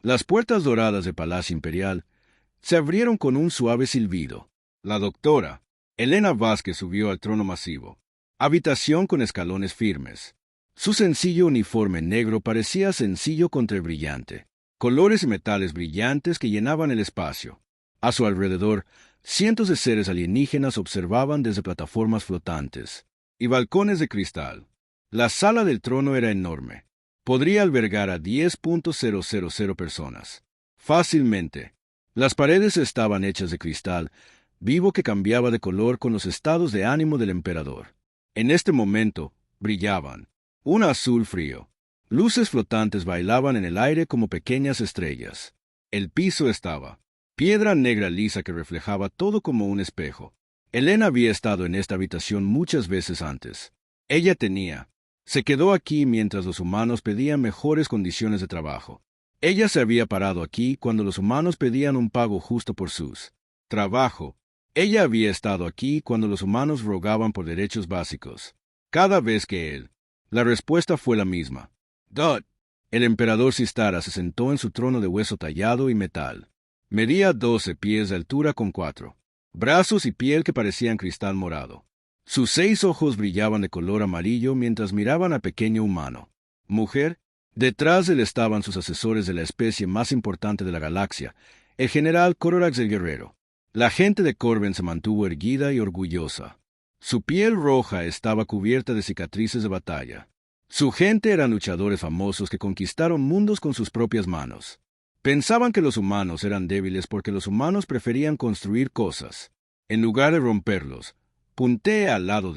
Las puertas doradas del Palacio Imperial se abrieron con un suave silbido. La doctora Elena Vázquez subió al trono masivo. Habitación con escalones firmes. Su sencillo uniforme negro parecía sencillo contra el brillante. Colores y metales brillantes que llenaban el espacio. A su alrededor, cientos de seres alienígenas observaban desde plataformas flotantes y balcones de cristal. La sala del trono era enorme. Podría albergar a 10.000 personas. Fácilmente. Las paredes estaban hechas de cristal, vivo que cambiaba de color con los estados de ánimo del emperador. En este momento, brillaban. Un azul frío. Luces flotantes bailaban en el aire como pequeñas estrellas. El piso estaba piedra negra lisa que reflejaba todo como un espejo. Elena había estado en esta habitación muchas veces antes. Ella se quedó aquí mientras los humanos pedían mejores condiciones de trabajo. Ella se había parado aquí cuando los humanos pedían un pago justo por sus trabajo. Ella había estado aquí cuando los humanos rogaban por derechos básicos. Cada vez que la respuesta fue la misma. Dot. El emperador Sistara se sentó en su trono de hueso tallado y metal. Medía 12 pies de altura con 4 brazos y piel que parecían cristal morado. Sus 6 ojos brillaban de color amarillo mientras miraban al pequeño humano. Mujer. Detrás de él estaban sus asesores de la especie más importante de la galaxia, el general Cororax el Guerrero. La gente de Corben se mantuvo erguida y orgullosa. Su piel roja estaba cubierta de cicatrices de batalla. Su gente eran luchadores famosos que conquistaron mundos con sus propias manos. Pensaban que los humanos eran débiles porque los humanos preferían construir cosas. En lugar de romperlos, puntea al lado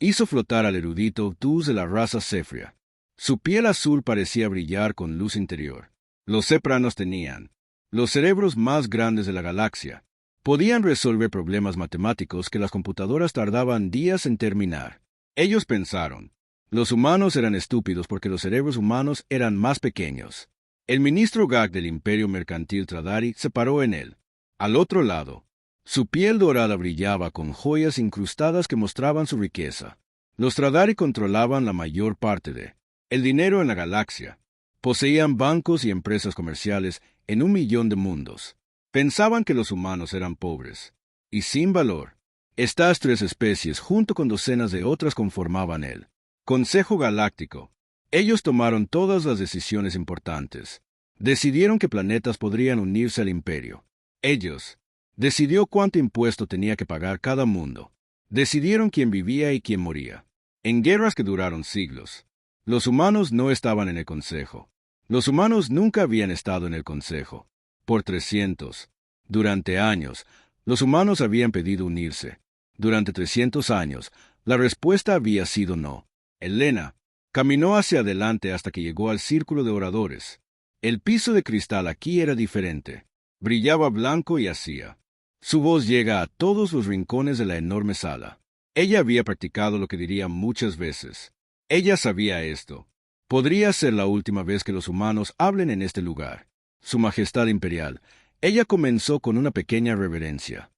hizo flotar al erudito Tuz de la raza Cefria. Su piel azul parecía brillar con luz interior. Los Cepranos tenían los cerebros más grandes de la galaxia. Podían resolver problemas matemáticos que las computadoras tardaban días en terminar. Ellos pensaron. Los humanos eran estúpidos porque los cerebros humanos eran más pequeños. El ministro Gag del Imperio Mercantil Tradari se paró en él. Al otro lado, su piel dorada brillaba con joyas incrustadas que mostraban su riqueza. Los Tradari controlaban la mayor parte el dinero en la galaxia. Poseían bancos y empresas comerciales en 1.000.000 de mundos. Pensaban que los humanos eran pobres y sin valor. Estas 3 especies, junto con docenas de otras, conformaban el Consejo Galáctico. Ellos tomaron todas las decisiones importantes. Decidieron qué planetas podrían unirse al imperio. Ellos decidió cuánto impuesto tenía que pagar cada mundo. Decidieron quién vivía y quién moría. En guerras que duraron siglos. Los humanos no estaban en el Consejo. Los humanos nunca habían estado en el Consejo. Por 300. Durante años, los humanos habían pedido unirse. Durante 300 años, la respuesta había sido no. Elena caminó hacia adelante hasta que llegó al círculo de oradores. El piso de cristal aquí era diferente. Brillaba blanco y hacía. Su voz llega a todos los rincones de la enorme sala. Ella había practicado lo que diría muchas veces. Ella sabía esto. Podría ser la última vez que los humanos hablen en este lugar. Su Majestad Imperial. Ella comenzó con una pequeña reverencia.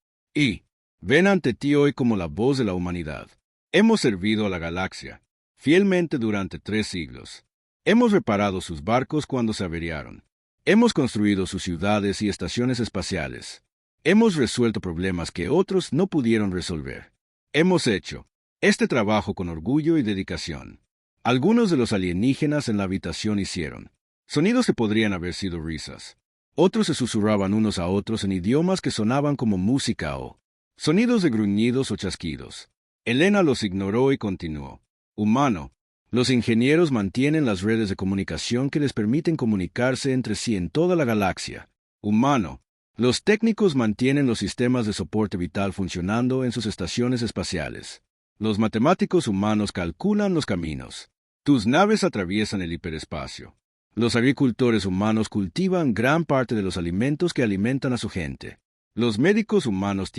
Ven ante ti hoy como la voz de la humanidad. Hemos servido a la galaxia fielmente durante 3 siglos. Hemos reparado sus barcos cuando se averiaron. Hemos construido sus ciudades y estaciones espaciales. Hemos resuelto problemas que otros no pudieron resolver. Hemos hecho este trabajo con orgullo y dedicación. Algunos de los alienígenas en la habitación hicieron sonidos que podrían haber sido risas. Otros se susurraban unos a otros en idiomas que sonaban como música o sonidos de gruñidos o chasquidos. Elena los ignoró y continuó. Humano. Los ingenieros mantienen las redes de comunicación que les permiten comunicarse entre sí en toda la galaxia. Humano. Los técnicos mantienen los sistemas de soporte vital funcionando en sus estaciones espaciales. Los matemáticos humanos calculan los caminos. Tus naves atraviesan el hiperespacio. Los agricultores humanos cultivan gran parte de los alimentos que alimentan a su gente. Los médicos humanos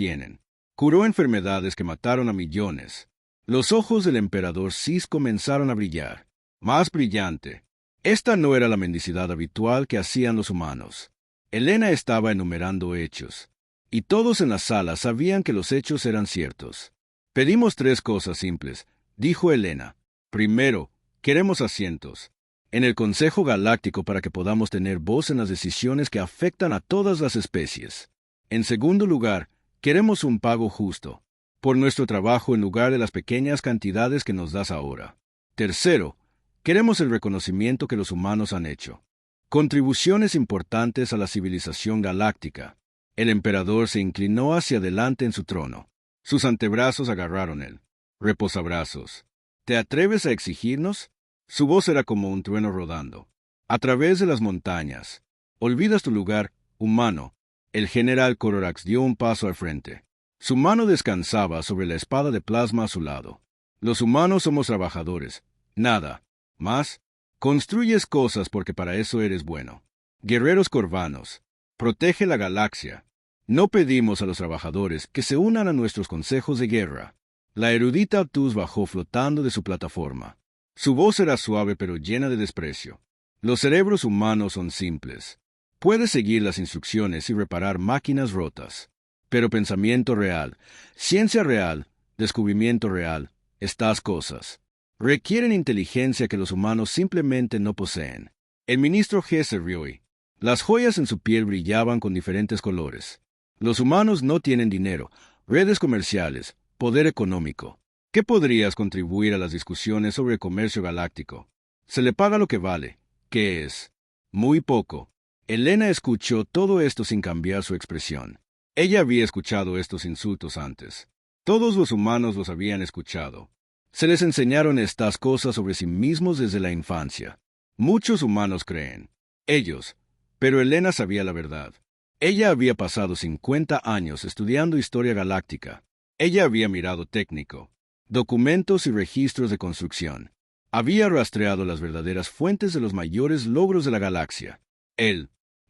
curó enfermedades que mataron a millones. Los ojos del emperador Sis comenzaron a brillar. Más brillante. Esta no era la mendicidad habitual que hacían los humanos. Elena estaba enumerando hechos. Y todos en la sala sabían que los hechos eran ciertos. Pedimos 3 cosas simples, dijo Elena. Primero, queremos asientos. en el Consejo Galáctico para que podamos tener voz en las decisiones que afectan a todas las especies. En segundo lugar, queremos un pago justo por nuestro trabajo en lugar de las pequeñas cantidades que nos das ahora. Tercero, queremos el reconocimiento que los humanos han hecho. Contribuciones importantes a la civilización galáctica. El emperador se inclinó hacia adelante en su trono. Sus antebrazos agarraron el reposabrazos. ¿Te atreves a exigirnos? Su voz era como un trueno rodando. A través de las montañas. ¿Olvidas tu lugar, humano? El general Cororax dio un paso al frente. Su mano descansaba sobre la espada de plasma a su lado. Los humanos somos trabajadores. Nada más. Construyes cosas porque para eso eres bueno. Guerreros corvanos. Protege la galaxia. No pedimos a los trabajadores que se unan a nuestros consejos de guerra. La erudita Obtus bajó flotando de su plataforma. Su voz era suave pero llena de desprecio. Los cerebros humanos son simples. Puedes seguir las instrucciones y reparar máquinas rotas. Pero pensamiento real, ciencia real, descubrimiento real, estas cosas requieren inteligencia que los humanos simplemente no poseen. El ministro G se rió y las joyas en su piel brillaban con diferentes colores. Los humanos no tienen dinero, redes comerciales, poder económico. ¿Qué podrías contribuir a las discusiones sobre el comercio galáctico? Se le paga lo que vale. ¿Qué es? Muy poco. Elena escuchó todo esto sin cambiar su expresión. Ella había escuchado estos insultos antes. Todos los humanos los habían escuchado. Se les enseñaron estas cosas sobre sí mismos desde la infancia. Muchos humanos creen. Ellos. Pero Elena sabía la verdad. Ella había pasado 50 años estudiando historia galáctica. Ella había mirado técnico, documentos y registros de construcción. Había rastreado las verdaderas fuentes de los mayores logros de la galaxia.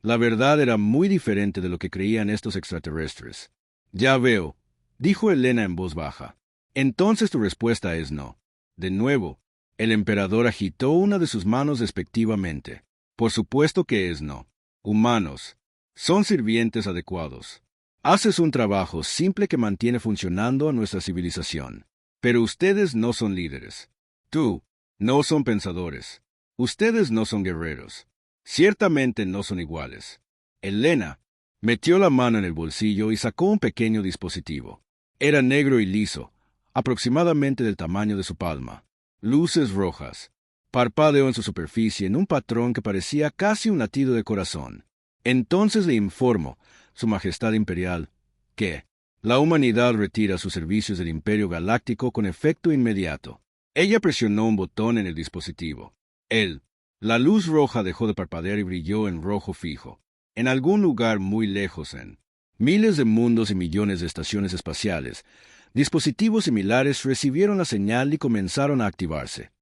La verdad era muy diferente de lo que creían estos extraterrestres. Ya veo, dijo Elena en voz baja. Entonces tu respuesta es no. De nuevo, el emperador agitó una de sus manos despectivamente. Por supuesto que es no. Humanos. Son sirvientes adecuados. Haces un trabajo simple que mantiene funcionando a nuestra civilización. Pero ustedes no son líderes. Tú, no son pensadores. Ustedes no son guerreros. Ciertamente no son iguales. Elena metió la mano en el bolsillo y sacó un pequeño dispositivo. Era negro y liso, aproximadamente del tamaño de su palma. Luces rojas. Parpadeó en su superficie en un patrón que parecía casi un latido de corazón. Entonces le informo, Su Majestad Imperial, que la humanidad retira sus servicios del Imperio Galáctico con efecto inmediato. Ella presionó un botón en el dispositivo. La luz roja dejó de parpadear y brilló en rojo fijo. En algún lugar muy lejos en miles de mundos y millones de estaciones espaciales, dispositivos similares recibieron la señal y comenzaron a activarse.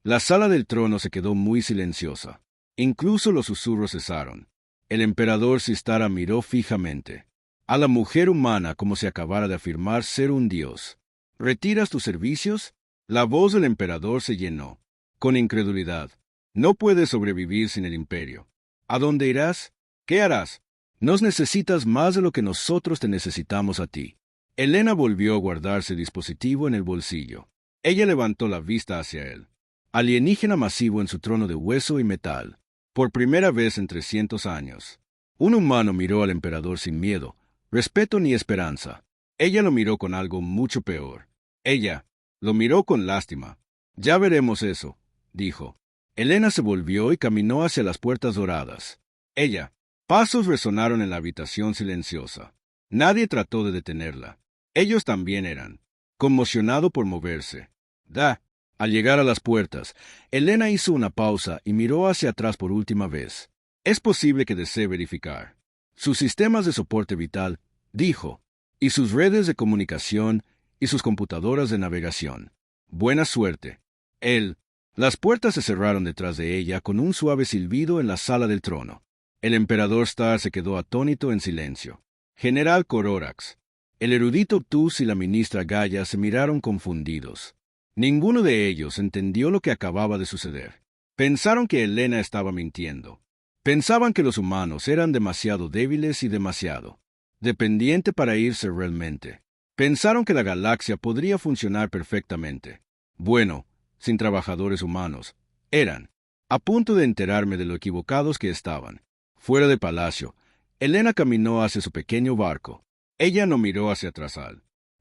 La sala del trono se quedó muy silenciosa. Incluso los susurros cesaron. El emperador Sistara miró fijamente a la mujer humana como si acabara de afirmar ser un dios. ¿Retiras tus servicios? La voz del emperador se llenó con incredulidad. No puedes sobrevivir sin el imperio. ¿A dónde irás? ¿Qué harás? Nos necesitas más de lo que nosotros te necesitamos a ti. Elena volvió a guardarse el dispositivo en el bolsillo. Ella levantó la vista hacia él. Alienígena masivo en su trono de hueso y metal. Por primera vez en 300 años. Un humano miró al emperador sin miedo, respeto ni esperanza. Ella lo miró con algo mucho peor. Ella lo miró con lástima. Ya veremos eso, dijo. Elena se volvió y caminó hacia las puertas doradas. Pasos resonaron en la habitación silenciosa. Nadie trató de detenerla. Ellos también eran conmocionado por moverse. Al llegar a las puertas, Elena hizo una pausa y miró hacia atrás por última vez. Es posible que desee verificar sus sistemas de soporte vital, dijo, y sus redes de comunicación y sus computadoras de navegación. Buena suerte. Las puertas se cerraron detrás de ella con un suave silbido en la sala del trono. El emperador Star se quedó atónito en silencio. General Cororax, el erudito Obtus y la ministra Gaia se miraron confundidos. Ninguno de ellos entendió lo que acababa de suceder. Pensaron que Elena estaba mintiendo. Pensaban que los humanos eran demasiado débiles y demasiado dependiente para irse realmente. Pensaron que la galaxia podría funcionar perfectamente. Bueno, sin trabajadores humanos. Eran A punto de enterarme de lo equivocados que estaban. Fuera de palacio, Elena caminó hacia su pequeño barco. Ella no miró hacia atrás.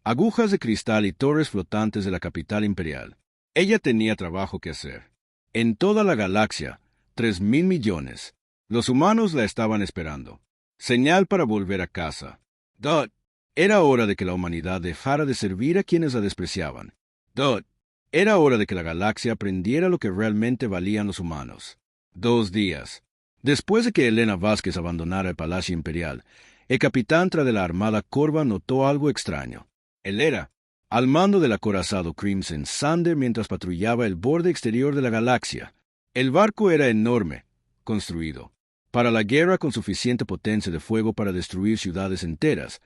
Agujas de cristal y torres flotantes de la capital imperial. Ella tenía trabajo que hacer. En toda la galaxia, 3.000 millones. Los humanos la estaban esperando. Señal para volver a casa. Dot. Era hora de que la humanidad dejara de servir a quienes la despreciaban. Dot. Era hora de que la galaxia aprendiera lo que realmente valían los humanos. 2 días. Después de que Elena Vázquez abandonara el Palacio Imperial, el capitán de la Armada Corva notó algo extraño. Él era, al mando del acorazado Crimson Sander mientras patrullaba el borde exterior de la galaxia. El barco era enorme, construido para la guerra con suficiente potencia de fuego para destruir ciudades enteras,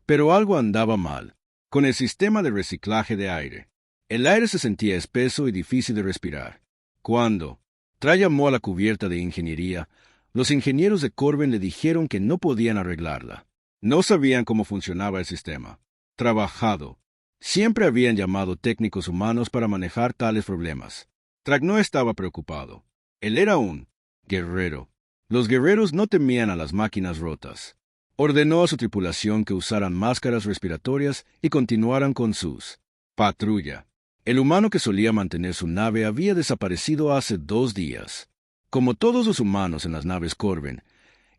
pero algo andaba mal con el sistema de reciclaje de aire. El aire se sentía espeso y difícil de respirar. Cuando Tra llamó a la cubierta de ingeniería, los ingenieros de Corben le dijeron que no podían arreglarla. No sabían cómo funcionaba el sistema. Trabajado. Siempre habían llamado técnicos humanos para manejar tales problemas. Tra no estaba preocupado. Él era un guerrero. Los guerreros no temían a las máquinas rotas. Ordenó a su tripulación que usaran máscaras respiratorias y continuaran con sus patrulla. El humano que solía mantener su nave había desaparecido hace 2 días. Como todos los humanos en las naves Corben,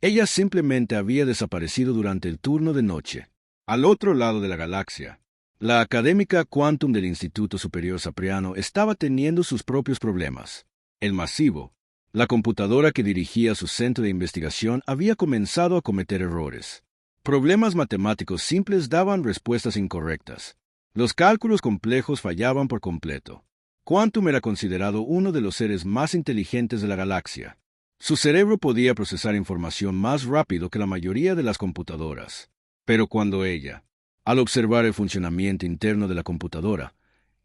ella simplemente había desaparecido durante el turno de noche. Al otro lado de la galaxia, la académica Quantum del Instituto Superior Sapriano estaba teniendo sus propios problemas. El masivo, la computadora que dirigía su centro de investigación, había comenzado a cometer errores. Problemas matemáticos simples daban respuestas incorrectas. Los cálculos complejos fallaban por completo. Quantum era considerado uno de los seres más inteligentes de la galaxia. Su cerebro podía procesar información más rápido que la mayoría de las computadoras. Pero cuando ella, al observar el funcionamiento interno de la computadora,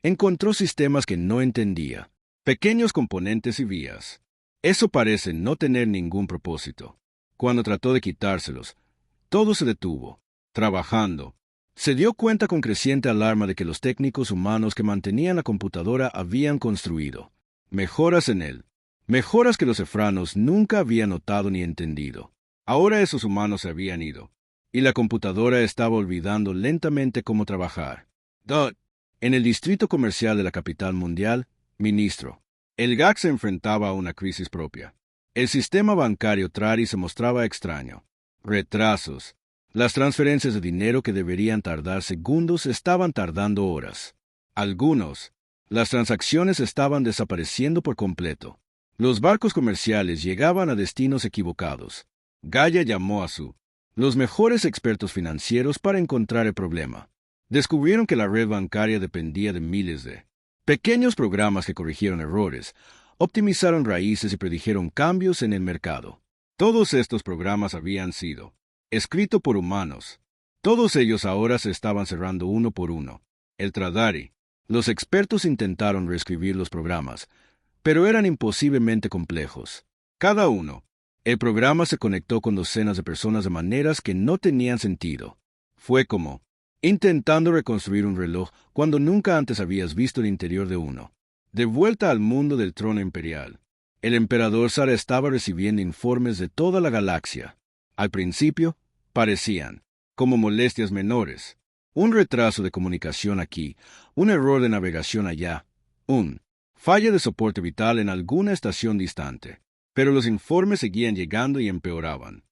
encontró sistemas que no entendía, pequeños componentes y vías. Eso parece no tener ningún propósito. Cuando trató de quitárselos, todo se detuvo. Trabajando, se dio cuenta con creciente alarma de que los técnicos humanos que mantenían la computadora habían construido mejoras en él, mejoras que los efranos nunca habían notado ni entendido. Ahora esos humanos se habían ido, y la computadora estaba olvidando lentamente cómo trabajar. Dot. En el distrito comercial de la capital mundial, ministro, el GAC se enfrentaba a una crisis propia. El sistema bancario Trari se mostraba extraño. Retrasos. Las transferencias de dinero que deberían tardar segundos estaban tardando horas. Las transacciones estaban desapareciendo por completo. Los barcos comerciales llegaban a destinos equivocados. Gaia llamó a los mejores expertos financieros para encontrar el problema. Descubrieron que la red bancaria dependía de miles de pequeños programas que corrigieron errores, optimizaron raíces y predijeron cambios en el mercado. Todos estos programas habían sido escrito por humanos. Todos ellos ahora se estaban cerrando uno por uno. El Tradari. Los expertos intentaron reescribir los programas, pero eran imposiblemente complejos. Cada uno. El programa se conectó con docenas de personas de maneras que no tenían sentido. Fue como intentando reconstruir un reloj cuando nunca antes habías visto el interior de uno. De vuelta al mundo del trono imperial, el emperador Sara estaba recibiendo informes de toda la galaxia. Al principio, parecían como molestias menores, un retraso de comunicación aquí, un error de navegación allá, falla de soporte vital en alguna estación distante. Pero los informes seguían llegando y empeoraban.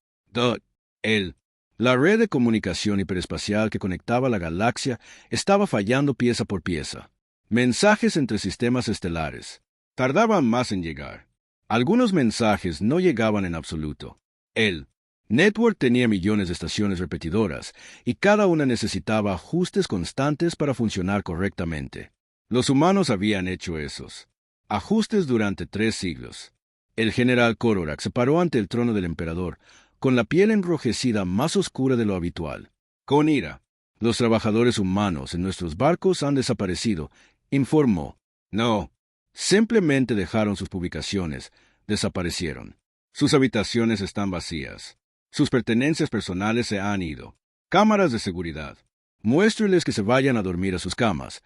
La red de comunicación hiperespacial que conectaba la galaxia estaba fallando pieza por pieza. Mensajes entre sistemas estelares tardaban más en llegar. Algunos mensajes no llegaban en absoluto. El network tenía millones de estaciones repetidoras y cada una necesitaba ajustes constantes para funcionar correctamente. Los humanos habían hecho esos ajustes durante 3 siglos. El general Kororak se paró ante el trono del emperador, con la piel enrojecida más oscura de lo habitual. Con ira, los trabajadores humanos en nuestros barcos han desaparecido, informó. No, simplemente dejaron sus publicaciones, desaparecieron. Sus habitaciones están vacías. Sus pertenencias personales se han ido. Cámaras de seguridad. Muéstreles que se vayan a dormir a sus camas,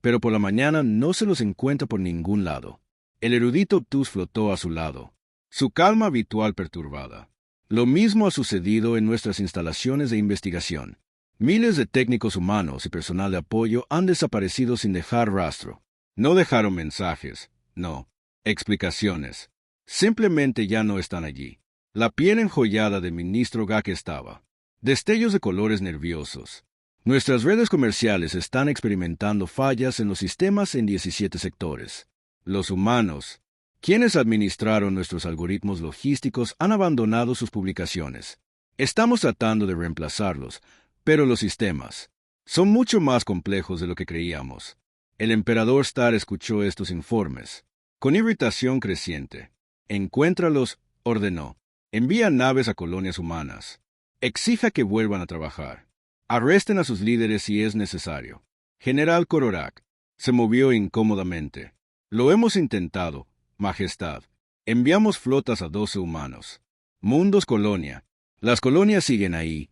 pero por la mañana no se los encuentra por ningún lado. El erudito obtus flotó a su lado, su calma habitual perturbada. Lo mismo ha sucedido en nuestras instalaciones de investigación. Miles de técnicos humanos y personal de apoyo han desaparecido sin dejar rastro. No dejaron mensajes, no, explicaciones. Simplemente ya no están allí. La piel enjollada del ministro Gak estaba. Destellos de colores nerviosos. Nuestras redes comerciales están experimentando fallas en los sistemas en 17 sectores. Los humanos, quienes administraron nuestros algoritmos logísticos, han abandonado sus publicaciones. Estamos tratando de reemplazarlos, pero los sistemas son mucho más complejos de lo que creíamos. El emperador Star escuchó estos informes. Con irritación creciente. Encuéntralos, ordenó. Envía naves a colonias humanas. Exija que vuelvan a trabajar. Arresten a sus líderes si es necesario. General Kororak se movió incómodamente. Lo hemos intentado, Majestad. Enviamos flotas a 12 humanos. Mundos Colonia. Las colonias siguen ahí,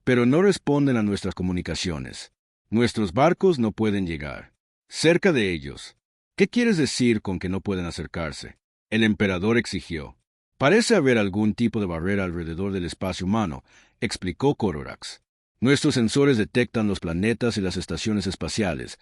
pero no responden a nuestras comunicaciones. Nuestros barcos no pueden llegar. Cerca de ellos. ¿Qué quieres decir con que no pueden acercarse? El emperador exigió. Parece haber algún tipo de barrera alrededor del espacio humano, explicó Kororax. Nuestros sensores detectan los planetas y las estaciones espaciales,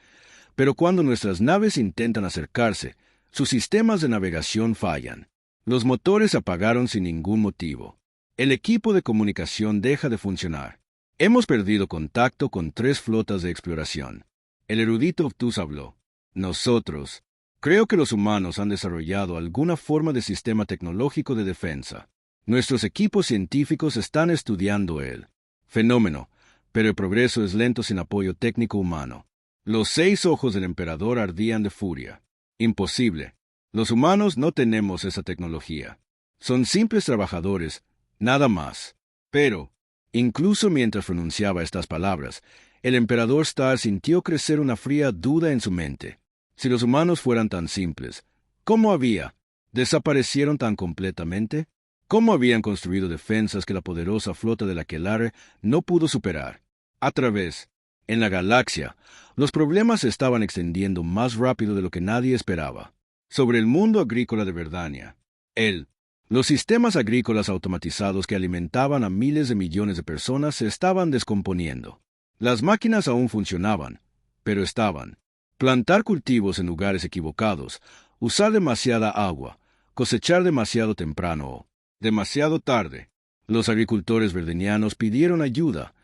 pero cuando nuestras naves intentan acercarse, sus sistemas de navegación fallan. Los motores se apagaron sin ningún motivo. El equipo de comunicación deja de funcionar. Hemos perdido contacto con 3 flotas de exploración. El erudito obtus habló. Nosotros, creo que los humanos han desarrollado alguna forma de sistema tecnológico de defensa. Nuestros equipos científicos están estudiando el fenómeno, pero el progreso es lento sin apoyo técnico humano. Los 6 ojos del emperador ardían de furia. Imposible. Los humanos no tenemos esa tecnología. Son simples trabajadores, nada más. Pero, incluso mientras pronunciaba estas palabras, el emperador Star sintió crecer una fría duda en su mente. Si los humanos fueran tan simples, ¿cómo desaparecieron tan completamente? ¿Cómo habían construido defensas que la poderosa flota de la Aquelarre no pudo superar? En la galaxia, los problemas se estaban extendiendo más rápido de lo que nadie esperaba. Sobre el mundo agrícola de Verdania, los sistemas agrícolas automatizados que alimentaban a miles de millones de personas se estaban descomponiendo. Las máquinas aún funcionaban, pero plantar cultivos en lugares equivocados, usar demasiada agua, cosechar demasiado temprano o demasiado tarde. Los agricultores verdenianos pidieron ayuda,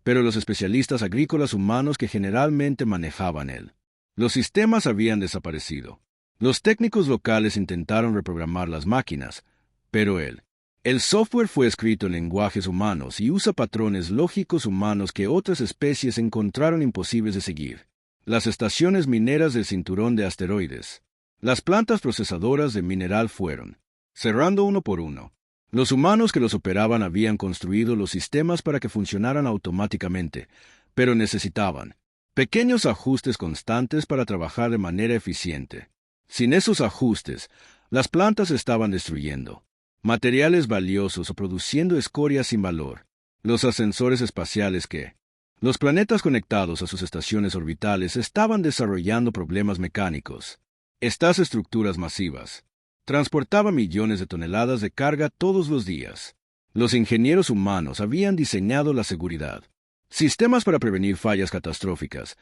pero los especialistas agrícolas humanos que generalmente manejaban los sistemas habían desaparecido. Los técnicos locales intentaron reprogramar las máquinas, pero el software fue escrito en lenguajes humanos y usa patrones lógicos humanos que otras especies encontraron imposibles de seguir. Las estaciones mineras del cinturón de asteroides, las plantas procesadoras de mineral fueron cerrando uno por uno. Los humanos que los operaban habían construido los sistemas para que funcionaran automáticamente, pero necesitaban pequeños ajustes constantes para trabajar de manera eficiente. Sin esos ajustes, las plantas se estaban destruyendo materiales valiosos o produciendo escoria sin valor. Los ascensores espaciales los planetas conectados a sus estaciones orbitales estaban desarrollando problemas mecánicos. Estas estructuras masivas transportaban millones de toneladas de carga todos los días. Los ingenieros humanos habían diseñado la seguridad, sistemas para prevenir fallas catastróficas,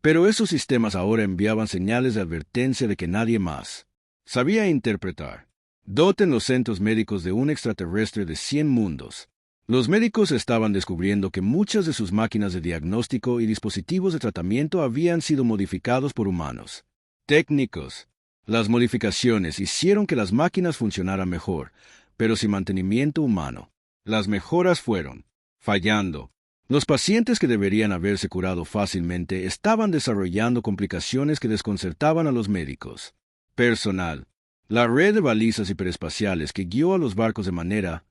pero esos sistemas ahora enviaban señales de advertencia de que nadie más sabía interpretar. Doten los centros médicos de un extraterrestre de 100 mundos. Los médicos estaban descubriendo que muchas de sus máquinas de diagnóstico y dispositivos de tratamiento habían sido modificados por humanos. Técnicos. Las modificaciones hicieron que las máquinas funcionaran mejor, pero sin mantenimiento humano. Las mejoras fueron fallando. Los pacientes que deberían haberse curado fácilmente estaban desarrollando complicaciones que desconcertaban a los médicos. Personal. La red de balizas hiperespaciales que guió a los barcos de manera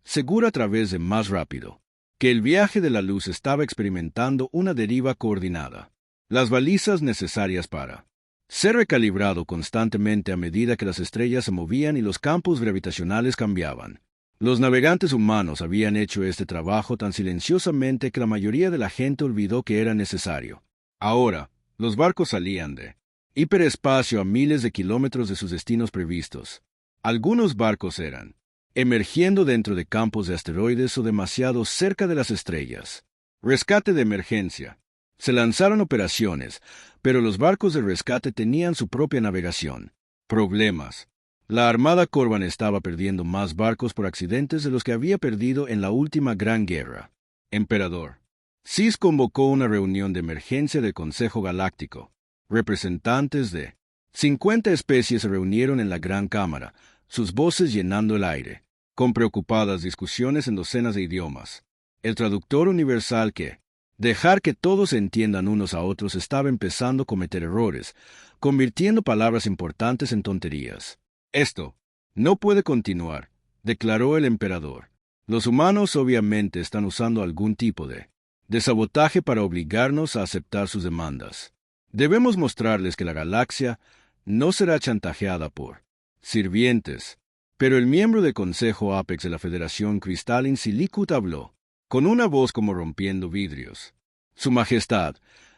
segura a través de más rápido que el viaje de la luz estaba experimentando una deriva coordinada. Las balizas necesarias para ser recalibrado constantemente a medida que las estrellas se movían y los campos gravitacionales cambiaban. Los navegantes humanos habían hecho este trabajo tan silenciosamente que la mayoría de la gente olvidó que era necesario. Ahora, los barcos salían de hiperespacio a miles de kilómetros de sus destinos previstos. Algunos barcos eran emergiendo dentro de campos de asteroides o demasiado cerca de las estrellas. Rescate de emergencia. Se lanzaron operaciones, pero los barcos de rescate tenían su propia navegación. Problemas. La Armada Corban estaba perdiendo más barcos por accidentes de los que había perdido en la última Gran Guerra. Emperador. Cis convocó una reunión de emergencia del Consejo Galáctico. Representantes de 50 especies se reunieron en la Gran Cámara, sus voces llenando el aire, con preocupadas discusiones en docenas de idiomas. El traductor universal que, dejar que todos entiendan unos a otros, estaba empezando a cometer errores, convirtiendo palabras importantes en tonterías. Esto no puede continuar, declaró el emperador. Los humanos obviamente están usando algún tipo de sabotaje para obligarnos a aceptar sus demandas. Debemos mostrarles que la galaxia no será chantajeada por sirvientes. Pero el miembro del Consejo Apex de la Federación Crystalline Silicute habló, con una voz como rompiendo vidrios. Su Majestad,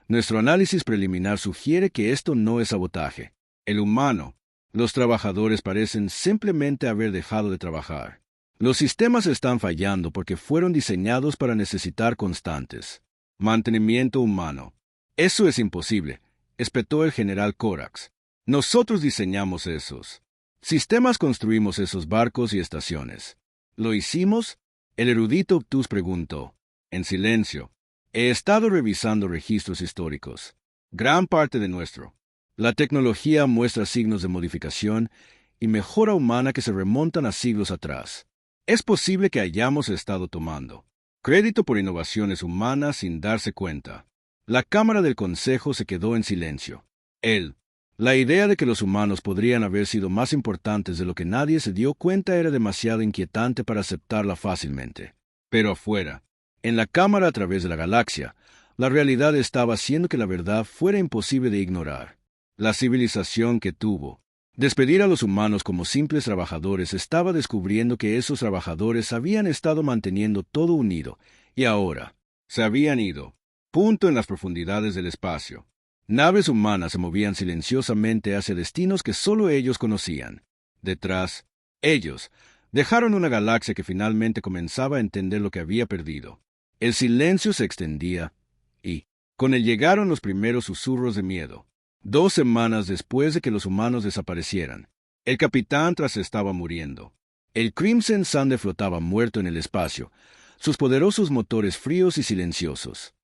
nuestro análisis preliminar sugiere que esto no es sabotaje. El humano, los trabajadores parecen simplemente haber dejado de trabajar. Los sistemas están fallando porque fueron diseñados para necesitar constantes mantenimiento humano. Eso es imposible, espetó el general Corax. Nosotros diseñamos esos sistemas, construimos esos barcos y estaciones. ¿Lo hicimos? El erudito Obtus preguntó. En silencio. He estado revisando registros históricos. Gran parte de la tecnología muestra signos de modificación y mejora humana que se remontan a siglos atrás. Es posible que hayamos estado tomando crédito por innovaciones humanas sin darse cuenta. La Cámara del Consejo se quedó en silencio. La idea de que los humanos podrían haber sido más importantes de lo que nadie se dio cuenta era demasiado inquietante para aceptarla fácilmente. Pero afuera, en la Cámara a través de la galaxia, la realidad estaba haciendo que la verdad fuera imposible de ignorar. La civilización que tuvo despedir a los humanos como simples trabajadores estaba descubriendo que esos trabajadores habían estado manteniendo todo unido, y ahora se habían ido. Punto en las profundidades del espacio. Naves humanas se movían silenciosamente hacia destinos que solo ellos conocían. Detrás, ellos dejaron una galaxia que finalmente comenzaba a entender lo que había perdido. El silencio se extendía, y con él llegaron los primeros susurros de miedo. 2 semanas después de que los humanos desaparecieran, el capitán Tras estaba muriendo. El Crimson Sunday flotaba muerto en el espacio, sus poderosos motores fríos y silenciosos.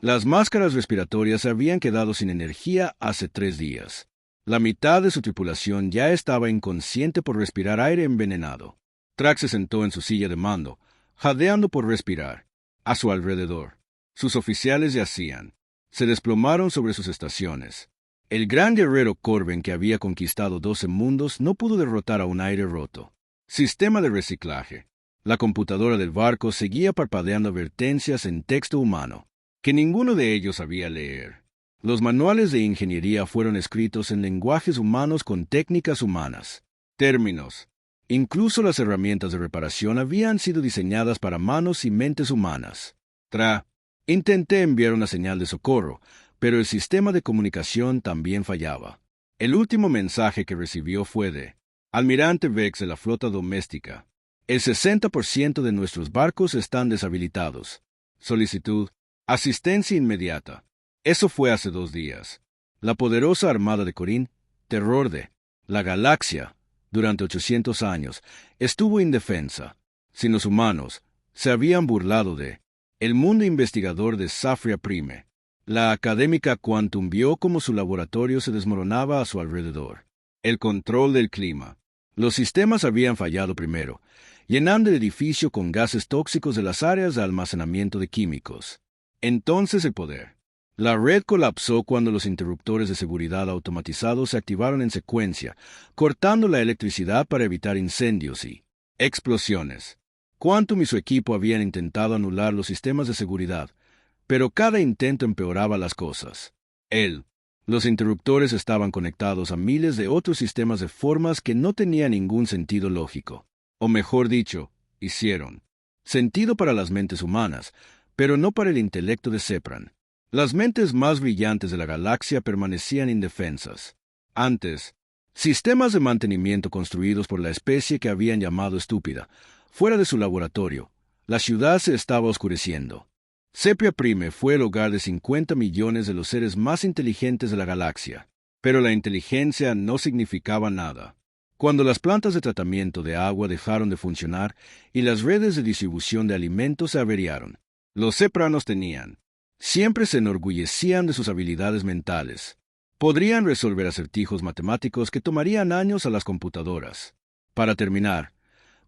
Las máscaras respiratorias habían quedado sin energía hace 3 días. La mitad de su tripulación ya estaba inconsciente por respirar aire envenenado. Trax se sentó en su silla de mando, jadeando por respirar. A su alrededor, sus oficiales yacían. Se desplomaron sobre sus estaciones. El gran guerrero Corben, que había conquistado 12 mundos, no pudo derrotar a un aire roto. Sistema de reciclaje. La computadora del barco seguía parpadeando advertencias en texto humano, que ninguno de ellos sabía leer. Los manuales de ingeniería fueron escritos en lenguajes humanos con técnicas humanas. Términos. Incluso las herramientas de reparación habían sido diseñadas para manos y mentes humanas. Intenté enviar una señal de socorro, pero el sistema de comunicación también fallaba. El último mensaje que recibió fue de Almirante Vex de la flota doméstica. El 60% de nuestros barcos están deshabilitados. Solicitud. Asistencia inmediata. Eso fue hace 2 días. La poderosa armada de Corín, terror de la galaxia, durante 800 años, estuvo indefensa. Sin los humanos, se habían burlado de el mundo investigador de Safria Prime. La académica Quantum vio cómo su laboratorio se desmoronaba a su alrededor. El control del clima. Los sistemas habían fallado primero, llenando el edificio con gases tóxicos de las áreas de almacenamiento de químicos. Entonces el poder. La red colapsó cuando los interruptores de seguridad automatizados se activaron en secuencia, cortando la electricidad para evitar incendios y explosiones. Quantum y su equipo habían intentado anular los sistemas de seguridad, pero cada intento empeoraba las cosas. Los interruptores estaban conectados a miles de otros sistemas de formas que no tenían ningún sentido lógico. O mejor dicho, hicieron sentido para las mentes humanas, pero no para el intelecto de Sepran. Las mentes más brillantes de la galaxia permanecían indefensas. Antes, sistemas de mantenimiento construidos por la especie que habían llamado estúpida, fuera de su laboratorio, la ciudad se estaba oscureciendo. Sepia Prime fue el hogar de 50 millones de los seres más inteligentes de la galaxia, pero la inteligencia no significaba nada. Cuando las plantas de tratamiento de agua dejaron de funcionar y las redes de distribución de alimentos se averiaron, los sepranos siempre se enorgullecían de sus habilidades mentales. Podrían resolver acertijos matemáticos que tomarían años a las computadoras. Para terminar,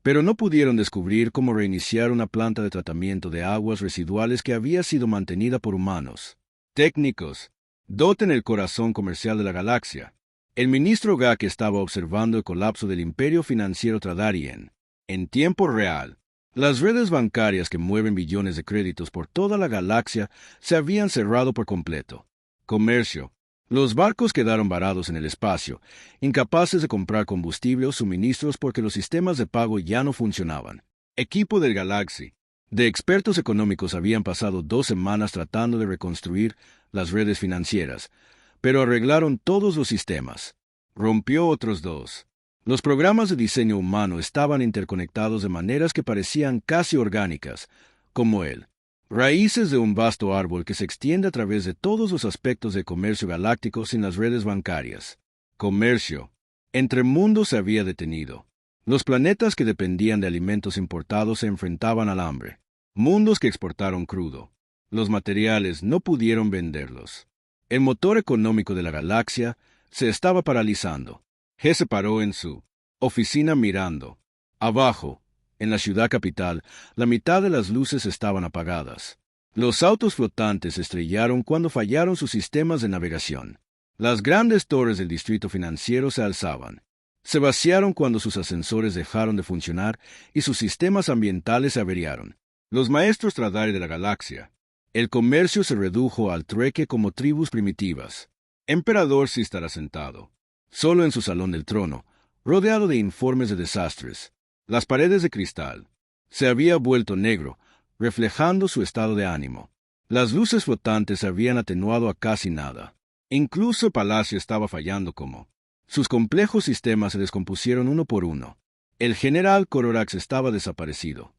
pero no pudieron descubrir cómo reiniciar una planta de tratamiento de aguas residuales que había sido mantenida por humanos. Técnicos, doten el corazón comercial de la galaxia. El ministro Gak estaba observando el colapso del imperio financiero Tradarien. En tiempo real, las redes bancarias que mueven billones de créditos por toda la galaxia se habían cerrado por completo. Comercio. Los barcos quedaron varados en el espacio, incapaces de comprar combustible o suministros porque los sistemas de pago ya no funcionaban. Equipo del Galaxy de expertos económicos habían pasado 2 semanas tratando de reconstruir las redes financieras, pero arreglaron todos los sistemas. Rompió otros 2. Los programas de diseño humano estaban interconectados de maneras que parecían casi orgánicas, como él. Raíces de un vasto árbol que se extiende a través de todos los aspectos de comercio galáctico sin las redes bancarias. Comercio. Entre mundos se había detenido. Los planetas que dependían de alimentos importados se enfrentaban al hambre. Mundos que exportaron crudo. Los materiales no pudieron venderlos. El motor económico de la galaxia se estaba paralizando. G se paró en su oficina mirando. Abajo, en la ciudad capital, la mitad de las luces estaban apagadas. Los autos flotantes se estrellaron cuando fallaron sus sistemas de navegación. Las grandes torres del distrito financiero se alzaban. Se vaciaron cuando sus ascensores dejaron de funcionar y sus sistemas ambientales se averiaron. Los maestros Tradari de la galaxia. El comercio se redujo al trueque como tribus primitivas. Emperador sí estará sentado, solo en su salón del trono, rodeado de informes de desastres. Las paredes de cristal se había vuelto negro, reflejando su estado de ánimo. Las luces flotantes se habían atenuado a casi nada. Incluso el palacio estaba fallando como. Sus complejos sistemas se descompusieron uno por uno. El general Cororax estaba desaparecido,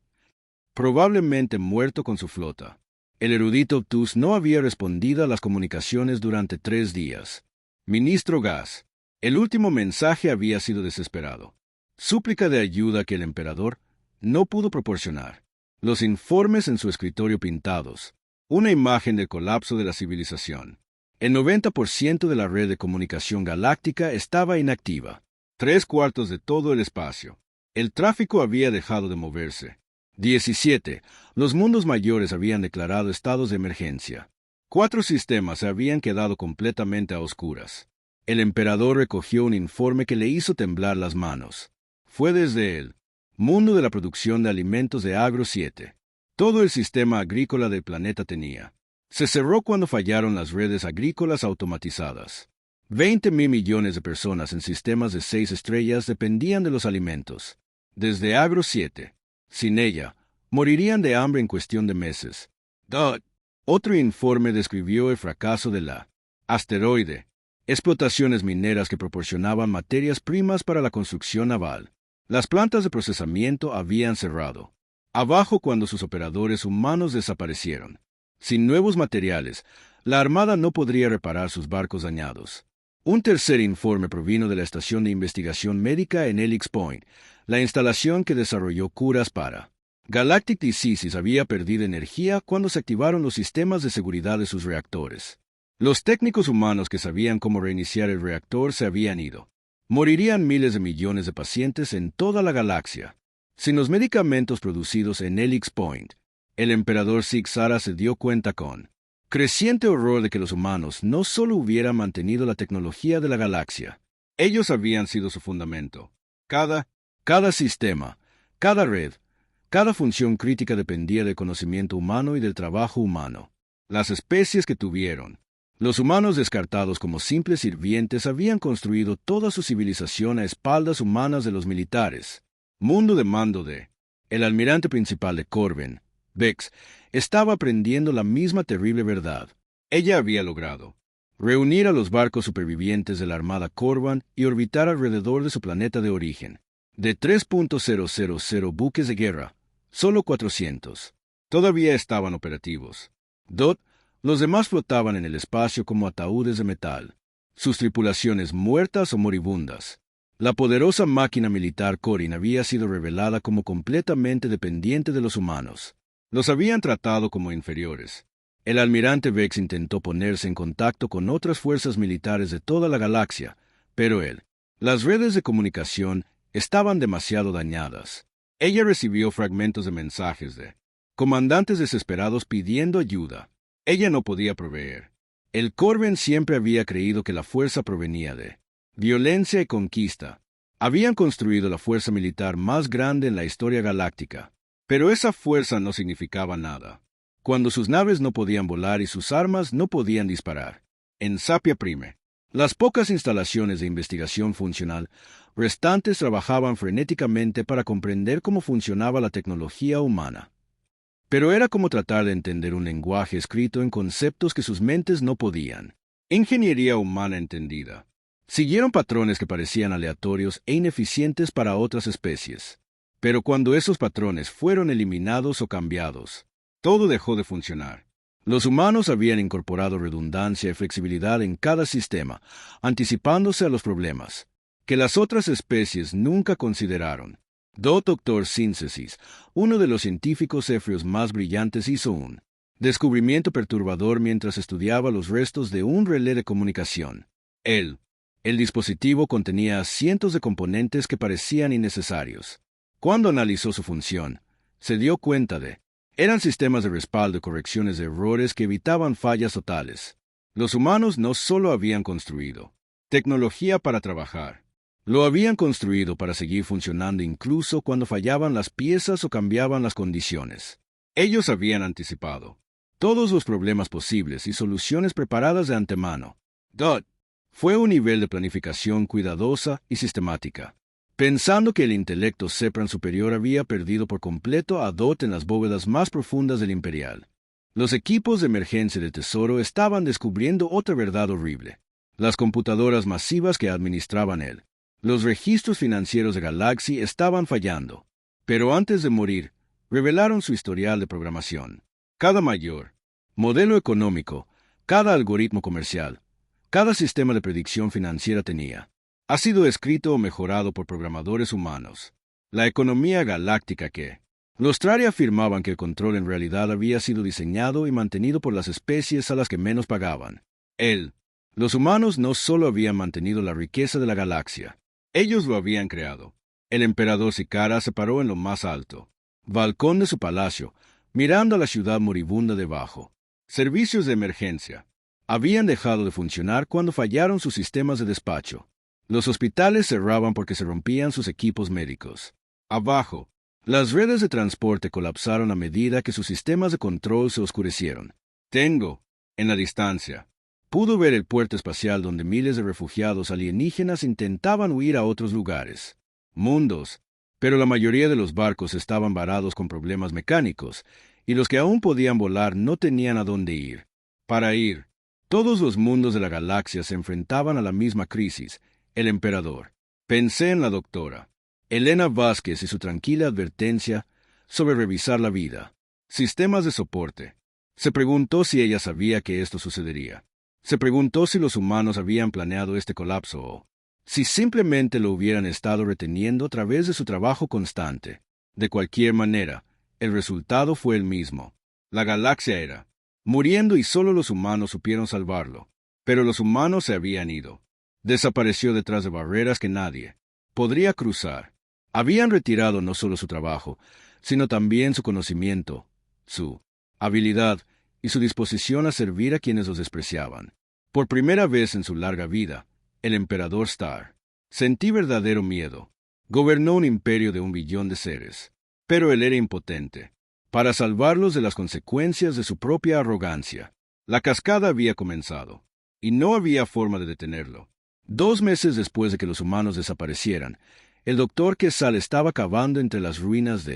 probablemente muerto con su flota. El erudito Obtus no había respondido a las comunicaciones durante 3 días. Ministro Gas. El último mensaje había sido desesperado. Súplica de ayuda que el emperador no pudo proporcionar. Los informes en su escritorio pintados. Una imagen del colapso de la civilización. El 90% de la red de comunicación galáctica estaba inactiva. 3/4 de todo el espacio. El tráfico había dejado de moverse. 17. Los mundos mayores habían declarado estados de emergencia. 4 sistemas se habían quedado completamente a oscuras. El emperador recogió un informe que le hizo temblar las manos. Fue desde el mundo de la producción de alimentos de Agro 7. Todo el sistema agrícola del planeta tenía. Se cerró cuando fallaron las redes agrícolas automatizadas. 20.000 millones de personas en sistemas de 6 estrellas dependían de los alimentos. Desde Agro 7. Sin ella, morirían de hambre en cuestión de meses. Otro informe describió el fracaso de la asteroide. Explotaciones mineras que proporcionaban materias primas para la construcción naval. Las plantas de procesamiento habían cerrado. Abajo cuando sus operadores humanos desaparecieron. Sin nuevos materiales, la Armada no podría reparar sus barcos dañados. Un tercer informe provino de la Estación de Investigación Médica en Helix Point, la instalación que desarrolló curas para. Galactic Diseases había perdido energía cuando se activaron los sistemas de seguridad de sus reactores. Los técnicos humanos que sabían cómo reiniciar el reactor se habían ido. Morirían miles de millones de pacientes en toda la galaxia. Sin los medicamentos producidos en Helix Point, el emperador Sig-Sara se dio cuenta con creciente horror de que los humanos no solo hubieran mantenido la tecnología de la galaxia. Ellos habían sido su fundamento. Cada sistema, cada red, cada función crítica dependía del conocimiento humano y del trabajo humano. Las especies que tuvieron. Los humanos descartados como simples sirvientes habían construido toda su civilización a espaldas humanas de los militares. Mundo de mando de. El almirante principal de Corben, Vex, estaba aprendiendo la misma terrible verdad. Ella había logrado reunir a los barcos supervivientes de la Armada Corvan y orbitar alrededor de su planeta de origen. De 3.000 buques de guerra, solo 400 todavía estaban operativos. Los demás flotaban en el espacio como ataúdes de metal, sus tripulaciones muertas o moribundas. La poderosa máquina militar Corin había sido revelada como completamente dependiente de los humanos. Los habían tratado como inferiores. El almirante Vex intentó ponerse en contacto con otras fuerzas militares de toda la galaxia, pero las redes de comunicación estaban demasiado dañadas. Ella recibió fragmentos de mensajes de comandantes desesperados pidiendo ayuda. Ella no podía proveer. El Corven siempre había creído que la fuerza provenía de violencia y conquista. Habían construido la fuerza militar más grande en la historia galáctica, pero esa fuerza no significaba nada cuando sus naves no podían volar y sus armas no podían disparar. En Sapia Prime, las pocas instalaciones de investigación funcional restantes trabajaban frenéticamente para comprender cómo funcionaba la tecnología humana. Pero era como tratar de entender un lenguaje escrito en conceptos que sus mentes no podían. Ingeniería humana entendida. Siguieron patrones que parecían aleatorios e ineficientes para otras especies. Pero cuando esos patrones fueron eliminados o cambiados, todo dejó de funcionar. Los humanos habían incorporado redundancia y flexibilidad en cada sistema, anticipándose a los problemas que las otras especies nunca consideraron. Dr. Síntesis, uno de los científicos éfrios más brillantes, hizo un descubrimiento perturbador mientras estudiaba los restos de un relé de comunicación. El dispositivo contenía cientos de componentes que parecían innecesarios. Cuando analizó su función, se dio cuenta eran sistemas de respaldo y correcciones de errores que evitaban fallas totales. Los humanos no solo habían construido tecnología para trabajar, lo habían construido para seguir funcionando incluso cuando fallaban las piezas o cambiaban las condiciones. Ellos habían anticipado todos los problemas posibles y soluciones preparadas de antemano. Fue un nivel de planificación cuidadosa y sistemática. Pensando que el intelecto Sepran superior había perdido por completo a Dot en las bóvedas más profundas del Imperial. Los equipos de emergencia del Tesoro estaban descubriendo otra verdad horrible. Las computadoras masivas que administraban los registros financieros de Galaxy estaban fallando. Pero antes de morir, revelaron su historial de programación. Cada modelo económico, cada algoritmo comercial, cada sistema de predicción financiera ha sido escrito o mejorado por programadores humanos. La economía galáctica los Trari afirmaban que el control en realidad había sido diseñado y mantenido por las especies a las que menos pagaban. Los humanos no solo habían mantenido la riqueza de la galaxia, ellos lo habían creado. El emperador Sikara se paró en lo más alto balcón de su palacio, mirando a la ciudad moribunda debajo. Servicios de emergencia habían dejado de funcionar cuando fallaron sus sistemas de despacho. Los hospitales cerraban porque se rompían sus equipos médicos. Abajo, las redes de transporte colapsaron a medida que sus sistemas de control se oscurecieron. En la distancia, pudo ver el puerto espacial donde miles de refugiados alienígenas intentaban huir a otros lugares. Mundos, pero la mayoría de los barcos estaban varados con problemas mecánicos, y los que aún podían volar no tenían a dónde ir. Para ir, todos los mundos de la galaxia se enfrentaban a la misma crisis. El emperador. Pensé en la doctora Elena Vázquez y su tranquila advertencia sobre revisar la vida. Sistemas de soporte. Se preguntó si ella sabía que esto sucedería. Se preguntó si los humanos habían planeado este colapso o si simplemente lo hubieran estado reteniendo a través de su trabajo constante. De cualquier manera, el resultado fue el mismo. La galaxia era muriendo y solo los humanos supieron salvarlo. Pero los humanos se habían ido. Desapareció detrás de barreras que nadie podría cruzar. Habían retirado no solo su trabajo, sino también su conocimiento, su habilidad y su disposición a servir a quienes los despreciaban. Por primera vez en su larga vida, el emperador Star sentí verdadero miedo. Gobernó un imperio de 1 billón de seres, pero él era impotente para salvarlos de las consecuencias de su propia arrogancia. La cascada había comenzado, y no había forma de detenerlo. 2 meses después de que los humanos desaparecieran, el Dr. Kessal estaba cavando entre las ruinas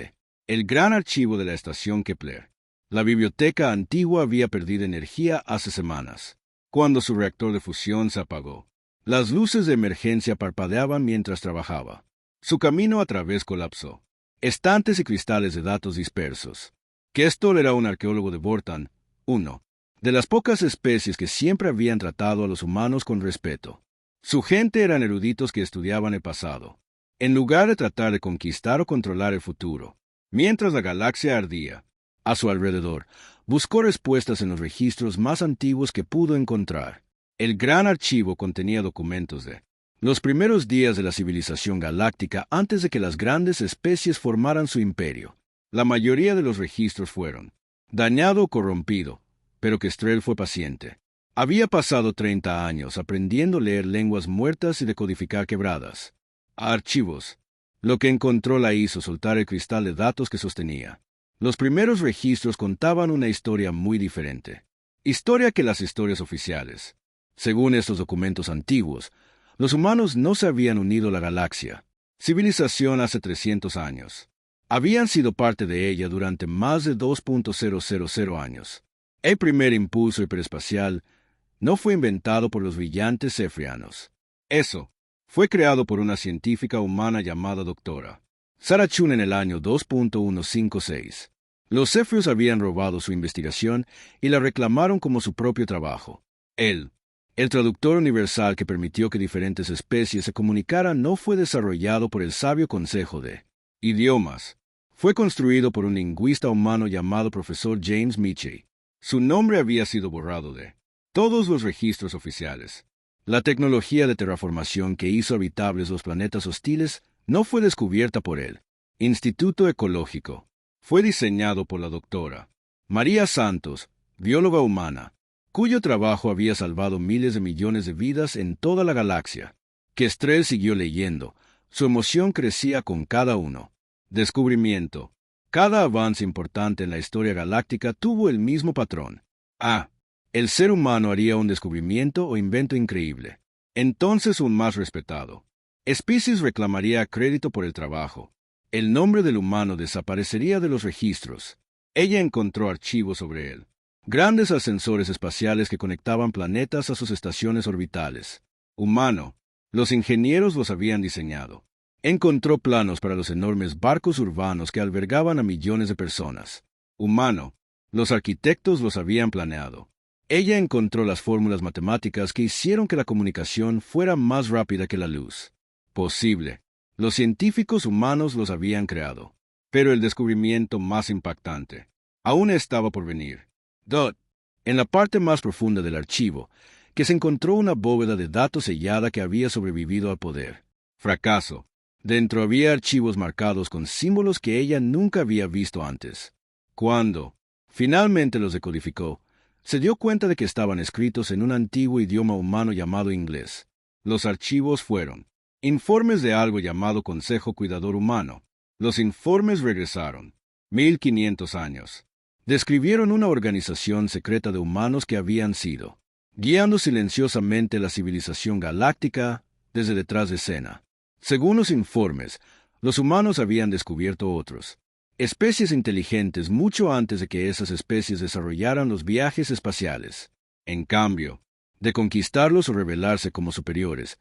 el gran archivo de la estación Kepler. La biblioteca antigua había perdido energía hace semanas, cuando su reactor de fusión se apagó. Las luces de emergencia parpadeaban mientras trabajaba. Su camino a través colapsó. Estantes y cristales de datos dispersos. Kestol era un arqueólogo de Vortan, uno de las pocas especies que siempre habían tratado a los humanos con respeto. Su gente eran eruditos que estudiaban el pasado, en lugar de tratar de conquistar o controlar el futuro. Mientras la galaxia ardía a su alrededor, buscó respuestas en los registros más antiguos que pudo encontrar. El gran archivo contenía documentos de los primeros días de la civilización galáctica antes de que las grandes especies formaran su imperio. La mayoría de los registros fueron dañado o corrompido, pero Kestrel fue paciente. Había pasado 30 años aprendiendo a leer lenguas muertas y decodificar quebradas. Archivos. Lo que encontró la hizo soltar el cristal de datos que sostenía. Los primeros registros contaban una historia muy diferente. Historia que las historias oficiales. Según estos documentos antiguos, los humanos no se habían unido a la galaxia. Civilización hace 300 años. Habían sido parte de ella durante más de 2.000 años. El primer impulso hiperespacial no fue inventado por los brillantes cefrianos. Eso fue creado por una científica humana llamada Doctora Sarah Chun en el año 2.156. Los cefrios habían robado su investigación y la reclamaron como su propio trabajo. El traductor universal que permitió que diferentes especies se comunicaran no fue desarrollado por el sabio Consejo de Idiomas. Fue construido por un lingüista humano llamado profesor James Michie. Su nombre había sido borrado de todos los registros oficiales. La tecnología de terraformación que hizo habitables los planetas hostiles no fue descubierta por él. Instituto Ecológico. Fue diseñado por la doctora María Santos, bióloga humana, cuyo trabajo había salvado miles de millones de vidas en toda la galaxia. Kestrel siguió leyendo. Su emoción crecía con cada uno. Descubrimiento. Cada avance importante en la historia galáctica tuvo el mismo patrón. El ser humano haría un descubrimiento o invento increíble. Entonces un más respetado. Species reclamaría crédito por el trabajo. El nombre del humano desaparecería de los registros. Ella encontró archivos sobre él. Grandes ascensores espaciales que conectaban planetas a sus estaciones orbitales. Humano. Los ingenieros los habían diseñado. Encontró planos para los enormes barcos urbanos que albergaban a millones de personas. Humano. Los arquitectos los habían planeado. Ella encontró las fórmulas matemáticas que hicieron que la comunicación fuera más rápida que la luz. Posible. Los científicos humanos los habían creado. Pero el descubrimiento más impactante aún estaba por venir. En la parte más profunda del archivo, que se encontró una bóveda de datos sellada que había sobrevivido al poder. Fracaso. Dentro había archivos marcados con símbolos que ella nunca había visto antes. Cuando finalmente los decodificó, se dio cuenta de que estaban escritos en un antiguo idioma humano llamado inglés. Los archivos fueron informes de algo llamado Consejo Cuidador Humano. Los informes regresaron 1500 años. Describieron una organización secreta de humanos que habían sido guiando silenciosamente la civilización galáctica desde detrás de escena. Según los informes, los humanos habían descubierto otros especies inteligentes mucho antes de que esas especies desarrollaran los viajes espaciales. En cambio, de conquistarlos o revelarse como superiores,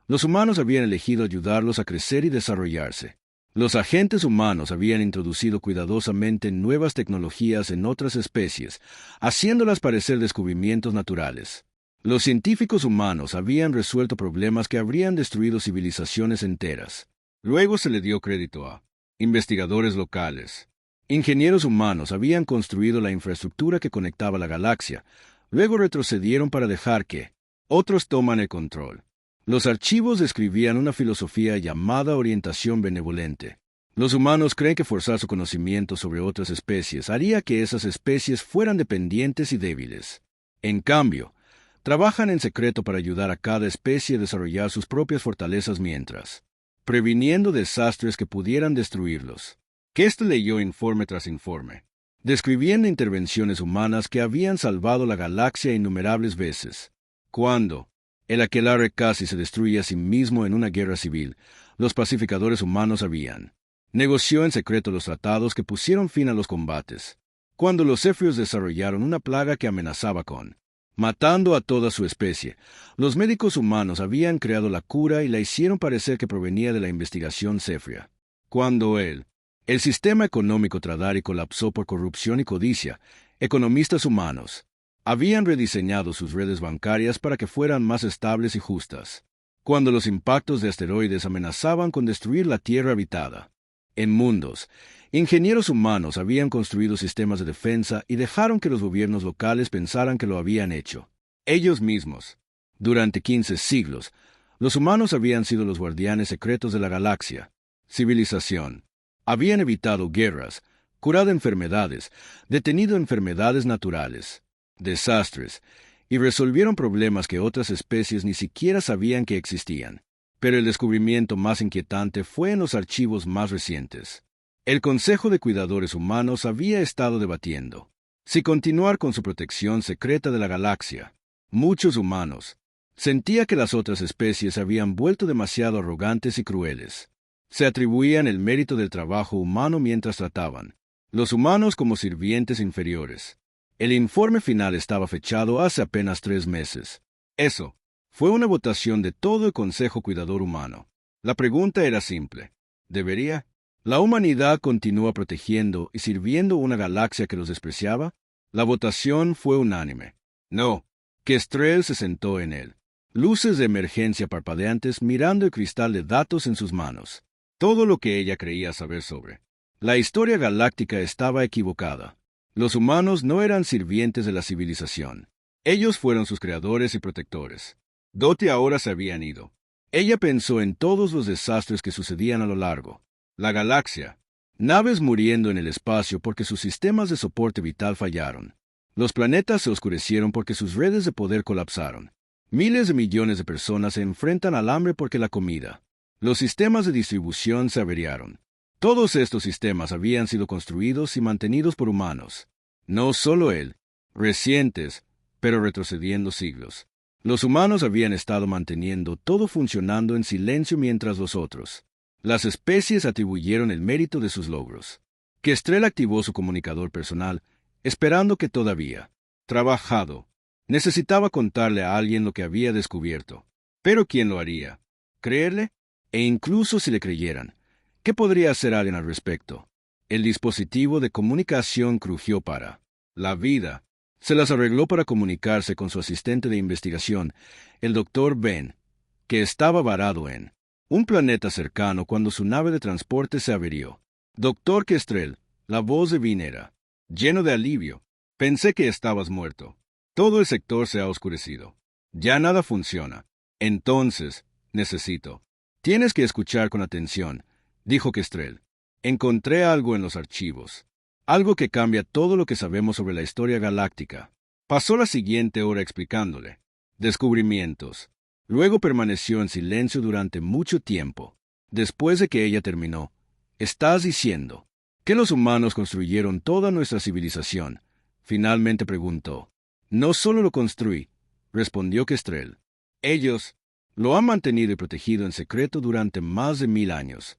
los humanos habían elegido ayudarlos a crecer y desarrollarse. Los agentes humanos habían introducido cuidadosamente nuevas tecnologías en otras especies, haciéndolas parecer descubrimientos naturales. Los científicos humanos habían resuelto problemas que habrían destruido civilizaciones enteras. Luego se le dio crédito a investigadores locales. Ingenieros humanos habían construido la infraestructura que conectaba la galaxia. Luego retrocedieron para dejar que otros toman el control. Los archivos describían una filosofía llamada orientación benevolente. Los humanos creen que forzar su conocimiento sobre otras especies haría que esas especies fueran dependientes y débiles. En cambio, trabajan en secreto para ayudar a cada especie a desarrollar sus propias fortalezas mientras previniendo desastres que pudieran destruirlos. Kestrel leyó informe tras informe, describiendo intervenciones humanas que habían salvado la galaxia innumerables veces. Cuando el aquelarre casi se destruye a sí mismo en una guerra civil, los pacificadores humanos habían negoció en secreto los tratados que pusieron fin a los combates. cuando los Zefrios desarrollaron una plaga que amenazaba con matando a toda su especie. Los médicos humanos habían creado la cura y la hicieron parecer que provenía de la investigación Zefria. Cuando el sistema económico Tradari colapsó por corrupción y codicia, economistas humanos habían rediseñado sus redes bancarias para que fueran más estables y justas. Cuando los impactos de asteroides amenazaban con destruir la Tierra habitada, en mundos, ingenieros humanos habían construido sistemas de defensa y dejaron que los gobiernos locales pensaran que lo habían hecho ellos mismos. Durante 15 siglos, los humanos habían sido los guardianes secretos de la galaxia. Civilización. Habían evitado guerras, curado enfermedades, detenido enfermedades naturales, desastres, y resolvieron problemas que otras especies ni siquiera sabían que existían. Pero el descubrimiento más inquietante fue en los archivos más recientes. El Consejo de Cuidadores Humanos había estado debatiendo si continuar con su protección secreta de la galaxia. Muchos humanos sentía que las otras especies habían vuelto demasiado arrogantes y crueles. Se atribuían el mérito del trabajo humano mientras trataban los humanos como sirvientes inferiores. El informe final estaba fechado hace apenas 3 meses. Eso fue una votación de todo el Consejo Cuidador Humano. La pregunta era simple. ¿Debería la humanidad continúa protegiendo y sirviendo una galaxia que los despreciaba? La votación fue unánime. No. Kestrel se sentó en él. Luces de emergencia parpadeantes mirando el cristal de datos en sus manos. Todo lo que ella creía saber sobre la historia galáctica estaba equivocada. Los humanos no eran sirvientes de la civilización. Ellos fueron sus creadores y protectores. Doti ahora se habían ido. Ella pensó en todos los desastres que sucedían a lo largo. La galaxia. Naves muriendo en el espacio porque sus sistemas de soporte vital fallaron. Los planetas se oscurecieron porque sus redes de poder colapsaron. Miles de millones de personas se enfrentan al hambre porque la comida. Los sistemas de distribución se averiaron. Todos estos sistemas habían sido construidos y mantenidos por humanos. No solo él. Recientes, pero retrocediendo siglos. Los humanos habían estado manteniendo todo funcionando en silencio mientras los otros. Las especies atribuyeron el mérito de sus logros. Kestrel activó su comunicador personal, esperando que todavía trabajado. Necesitaba contarle a alguien lo que había descubierto. Pero ¿quién lo haría? ¿Creerle? E incluso si le creyeran, ¿qué podría hacer alguien al respecto? El dispositivo de comunicación crujió para la vida. Se las arregló para comunicarse con su asistente de investigación, el Dr. Ben, que estaba varado en un planeta cercano cuando su nave de transporte se averió. Dr. Kestrel, la voz de Ben era lleno de alivio. Pensé que estabas muerto. Todo el sector se ha oscurecido. Ya nada funciona. Entonces, necesito. Tienes que escuchar con atención, dijo Kestrel. Encontré algo en los archivos. Algo que cambia todo lo que sabemos sobre la historia galáctica. Pasó la siguiente hora explicándole descubrimientos. Luego permaneció en silencio durante mucho tiempo. Después de que ella terminó, ¿estás diciendo que los humanos construyeron toda nuestra civilización? Finalmente preguntó. No solo lo construí, respondió Kestrel. Ellos lo han mantenido y protegido en secreto durante más de 1000 años.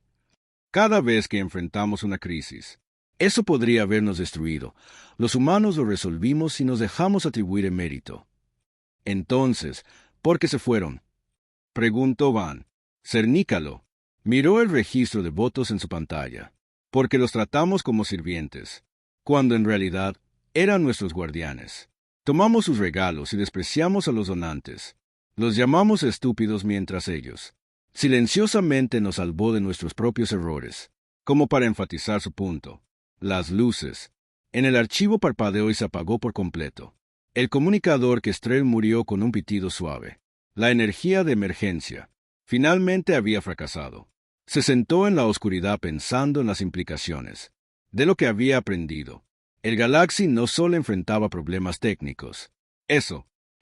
Cada vez que enfrentamos una crisis, eso podría habernos destruido. Los humanos lo resolvimos y nos dejamos atribuir el mérito. Entonces, ¿por qué se fueron? Preguntó Van. Cernícalo miró el registro de votos en su pantalla. Porque los tratamos como sirvientes, cuando en realidad eran nuestros guardianes. Tomamos sus regalos y despreciamos a los donantes. Los llamamos estúpidos mientras ellos silenciosamente nos salvó de nuestros propios errores. Como para enfatizar su punto, las luces en el archivo parpadeó y se apagó por completo. El comunicador Kestrel murió con un pitido suave. La energía de emergencia finalmente había fracasado. Se sentó en la oscuridad pensando en las implicaciones de lo que había aprendido. El Galaxy no solo enfrentaba problemas técnicos.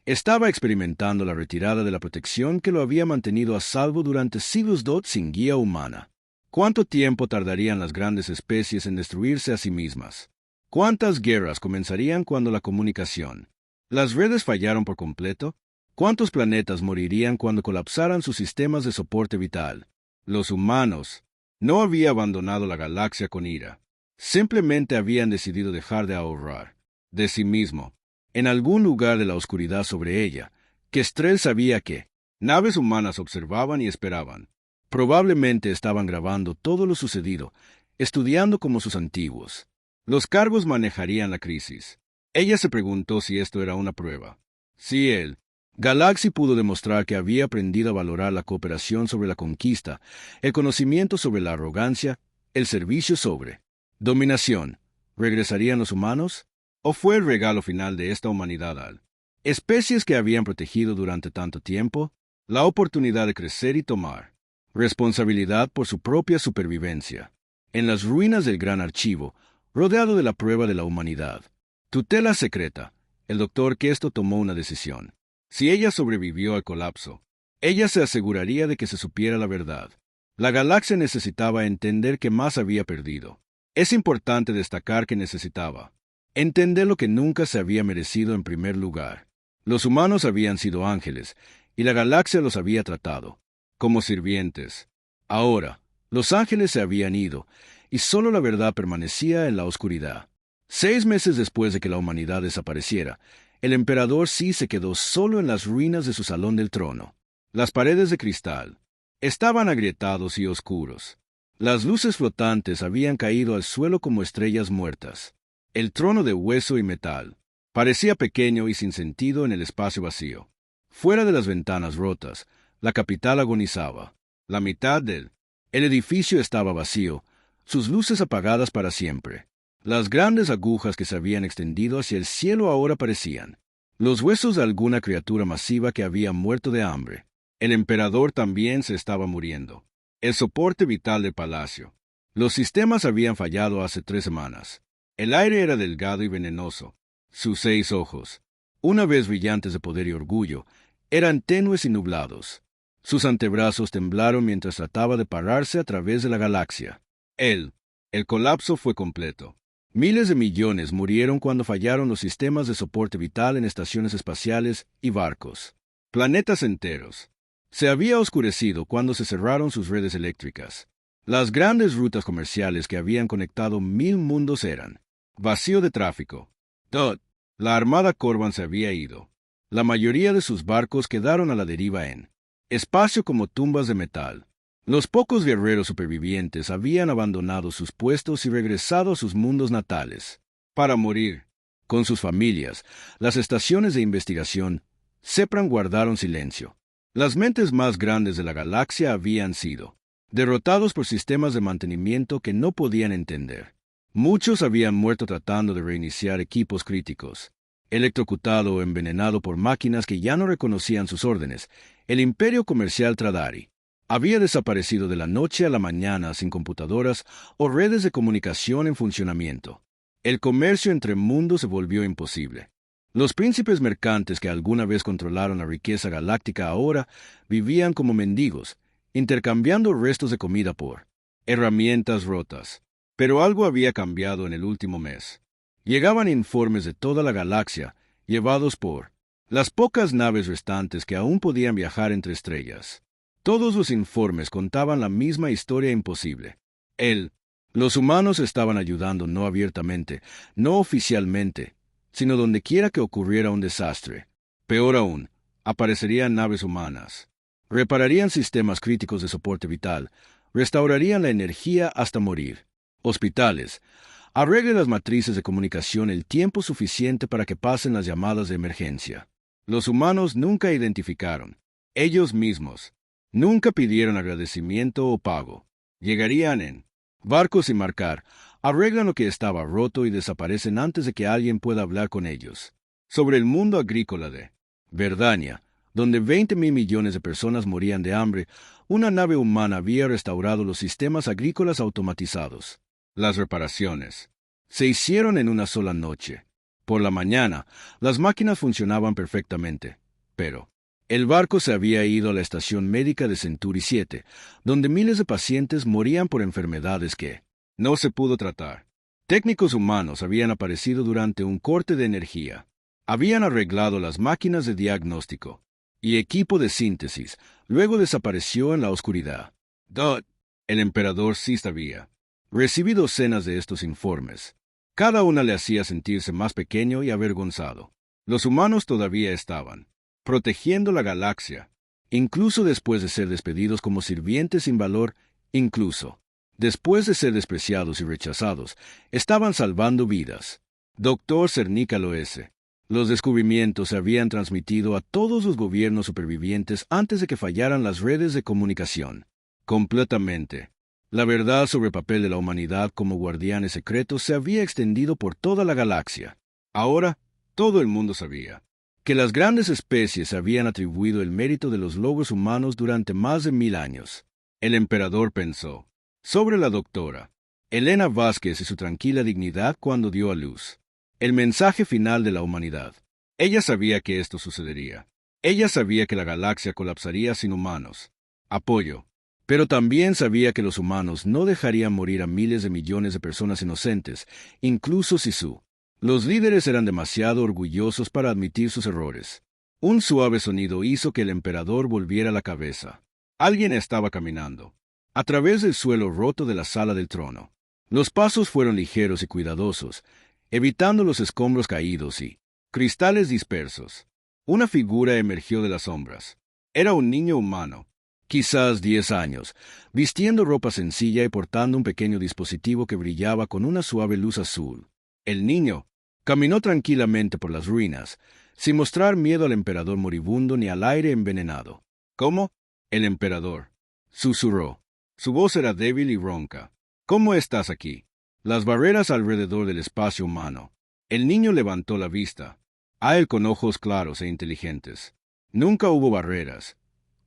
Estaba experimentando la retirada de la protección que lo había mantenido a salvo durante siglos sin guía humana. ¿Cuánto tiempo tardarían las grandes especies en destruirse a sí mismas? ¿Cuántas guerras comenzarían cuando la comunicación? ¿Las redes fallaron por completo? ¿Cuántos planetas morirían cuando colapsaran sus sistemas de soporte vital? Los humanos no habían abandonado la galaxia con ira. Simplemente habían decidido dejar de ahorrar de sí mismo. En algún lugar de la oscuridad sobre ella, Kestrel sabía que naves humanas observaban y esperaban. Probablemente estaban grabando todo lo sucedido, estudiando como sus antiguos. Los cargos manejarían la crisis. Ella se preguntó si esto era una prueba. Si él, Galaxy, pudo demostrar que había aprendido a valorar la cooperación sobre la conquista, el conocimiento sobre la arrogancia, el servicio sobre dominación, ¿regresarían los humanos? ¿O fue el regalo final de esta humanidad al especies que habían protegido durante tanto tiempo, la oportunidad de crecer y tomar responsabilidad por su propia supervivencia? En las ruinas del gran archivo, rodeado de la prueba de la humanidad, tutela secreta, el doctor Kesto tomó una decisión. Si ella sobrevivió al colapso, ella se aseguraría de que se supiera la verdad. La galaxia necesitaba entender qué más había perdido. Es importante destacar que necesitaba entender lo que nunca se había merecido en primer lugar. Los humanos habían sido ángeles, y la galaxia los había tratado como sirvientes. Ahora, los ángeles se habían ido, y solo la verdad permanecía en la oscuridad. 6 meses después de que la humanidad desapareciera, el emperador sí se quedó solo en las ruinas de su salón del trono. Las paredes de cristal estaban agrietados y oscuros. Las luces flotantes habían caído al suelo como estrellas muertas. El trono de hueso y metal parecía pequeño y sin sentido en el espacio vacío. Fuera de las ventanas rotas, la capital agonizaba. La mitad del edificio estaba vacío, sus luces apagadas para siempre. Las grandes agujas que se habían extendido hacia el cielo ahora parecían los huesos de alguna criatura masiva que había muerto de hambre. El emperador también se estaba muriendo. El soporte vital del palacio. Los sistemas habían fallado hace 3 semanas. El aire era delgado y venenoso. Sus 6 ojos, una vez brillantes de poder y orgullo, eran tenues y nublados. Sus antebrazos temblaron mientras trataba de pararse a través de la galaxia. El colapso fue completo. Miles de millones murieron cuando fallaron los sistemas de soporte vital en estaciones espaciales y barcos. Planetas enteros. Se había oscurecido cuando se cerraron sus redes eléctricas. Las grandes rutas comerciales que habían conectado 1000 mundos eran vacío de tráfico. La armada Corban se había ido. La mayoría de sus barcos quedaron a la deriva en espacio como tumbas de metal. Los pocos guerreros supervivientes habían abandonado sus puestos y regresado a sus mundos natales para morir con sus familias. Las estaciones de investigación Sepran guardaron silencio. Las mentes más grandes de la galaxia habían sido derrotados por sistemas de mantenimiento que no podían entender. Muchos habían muerto tratando de reiniciar equipos críticos. Electrocutado o envenenado por máquinas que ya no reconocían sus órdenes, el imperio comercial Tradari había desaparecido de la noche a la mañana sin computadoras o redes de comunicación en funcionamiento. El comercio entre mundos se volvió imposible. Los príncipes mercantes que alguna vez controlaron la riqueza galáctica ahora vivían como mendigos, intercambiando restos de comida por herramientas rotas. Pero algo había cambiado en el último mes. Llegaban informes de toda la galaxia, llevados por las pocas naves restantes que aún podían viajar entre estrellas. Todos los informes contaban la misma historia imposible. Los humanos estaban ayudando no abiertamente, no oficialmente, sino donde quiera que ocurriera un desastre. Peor aún, aparecerían naves humanas. Repararían sistemas críticos de soporte vital, restaurarían la energía hasta morir. Hospitales. Arregle las matrices de comunicación el tiempo suficiente para que pasen las llamadas de emergencia. Los humanos nunca identificaron. Ellos mismos. Nunca pidieron agradecimiento o pago. Llegarían en barcos sin marcar, arreglan lo que estaba roto y desaparecen antes de que alguien pueda hablar con ellos. Sobre el mundo agrícola de Verdania, donde 20.000 millones de personas morían de hambre, una nave humana había restaurado los sistemas agrícolas automatizados. Las reparaciones se hicieron en una sola noche. Por la mañana, las máquinas funcionaban perfectamente, pero el barco se había ido a la estación médica de Centuri 7, donde miles de pacientes morían por enfermedades que no se pudo tratar. Técnicos humanos habían aparecido durante un corte de energía. Habían arreglado las máquinas de diagnóstico y equipo de síntesis. Luego desapareció en la oscuridad. El emperador sí sabía. Recibí docenas de estos informes. Cada una le hacía sentirse más pequeño y avergonzado. Los humanos todavía estaban protegiendo la galaxia, incluso después de ser despedidos como sirvientes sin valor, incluso después de ser despreciados y rechazados, estaban salvando vidas. Doctor Cernícalo S. Los descubrimientos se habían transmitido a todos los gobiernos supervivientes antes de que fallaran las redes de comunicación. Completamente. La verdad sobre el papel de la humanidad como guardianes secretos se había extendido por toda la galaxia. Ahora, todo el mundo sabía que las grandes especies habían atribuido el mérito de los logros humanos durante más de 1000 años. El emperador pensó sobre la doctora Elena Vázquez y su tranquila dignidad cuando dio a luz el mensaje final de la humanidad. Ella sabía que esto sucedería. Ella sabía que la galaxia colapsaría sin humanos. Apoyo. Pero también sabía que los humanos no dejarían morir a miles de millones de personas inocentes, incluso si los líderes eran demasiado orgullosos para admitir sus errores. Un suave sonido hizo que el emperador volviera la cabeza. Alguien estaba caminando a través del suelo roto de la sala del trono. Los pasos fueron ligeros y cuidadosos, evitando los escombros caídos y cristales dispersos. Una figura emergió de las sombras. Era un niño humano, quizás 10 años, vistiendo ropa sencilla y portando un pequeño dispositivo que brillaba con una suave luz azul. El niño caminó tranquilamente por las ruinas, sin mostrar miedo al emperador moribundo ni al aire envenenado. ¿Cómo? El emperador susurró. Su voz era débil y ronca. ¿Cómo estás aquí? Las barreras alrededor del espacio humano. El niño levantó la vista, a él con ojos claros e inteligentes. Nunca hubo barreras.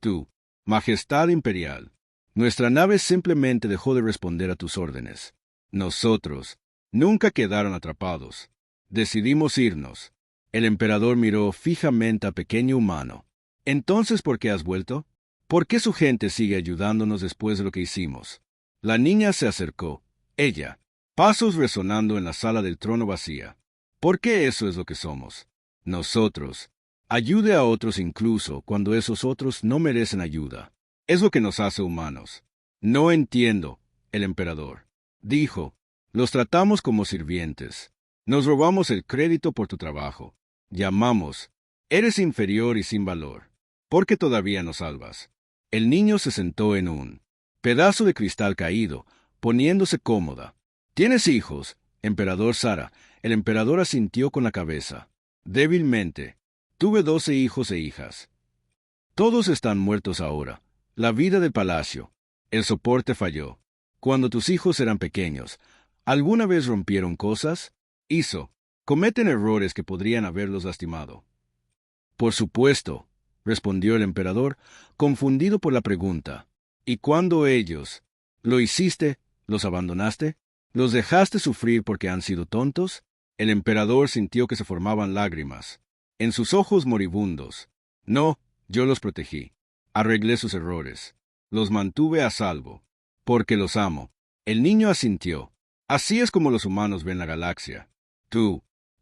Tú, Majestad Imperial, nuestra nave simplemente dejó de responder a tus órdenes. Nosotros nunca quedaron atrapados. Decidimos irnos. El emperador miró fijamente al pequeño humano. Entonces, ¿por qué has vuelto? ¿Por qué su gente sigue ayudándonos después de lo que hicimos? La niña se acercó. Ella, pasos resonando en la sala del trono vacía. ¿Por qué eso es lo que somos? Nosotros. Ayude a otros incluso cuando esos otros no merecen ayuda. Es lo que nos hace humanos. No entiendo, el emperador dijo. Los tratamos como sirvientes. Nos robamos el crédito por tu trabajo. Llamamos. Eres inferior y sin valor. ¿Por qué todavía nos salvas? El niño se sentó en un pedazo de cristal caído, poniéndose cómoda. ¿Tienes hijos, emperador Sara? El emperador asintió con la cabeza. Débilmente. Tuve 12 hijos e hijas. Todos están muertos ahora. La vida del palacio. El soporte falló. Cuando tus hijos eran pequeños, ¿alguna vez rompieron cosas? Cometen errores que podrían haberlos lastimado. Por supuesto, respondió el emperador, confundido por la pregunta. ¿Y cuando ellos lo hiciste, los abandonaste? ¿Los dejaste sufrir porque han sido tontos? El emperador sintió que se formaban lágrimas en sus ojos moribundos. No, yo los protegí. Arreglé sus errores. Los mantuve a salvo. Porque los amo. El niño asintió. Así es como los humanos ven la galaxia.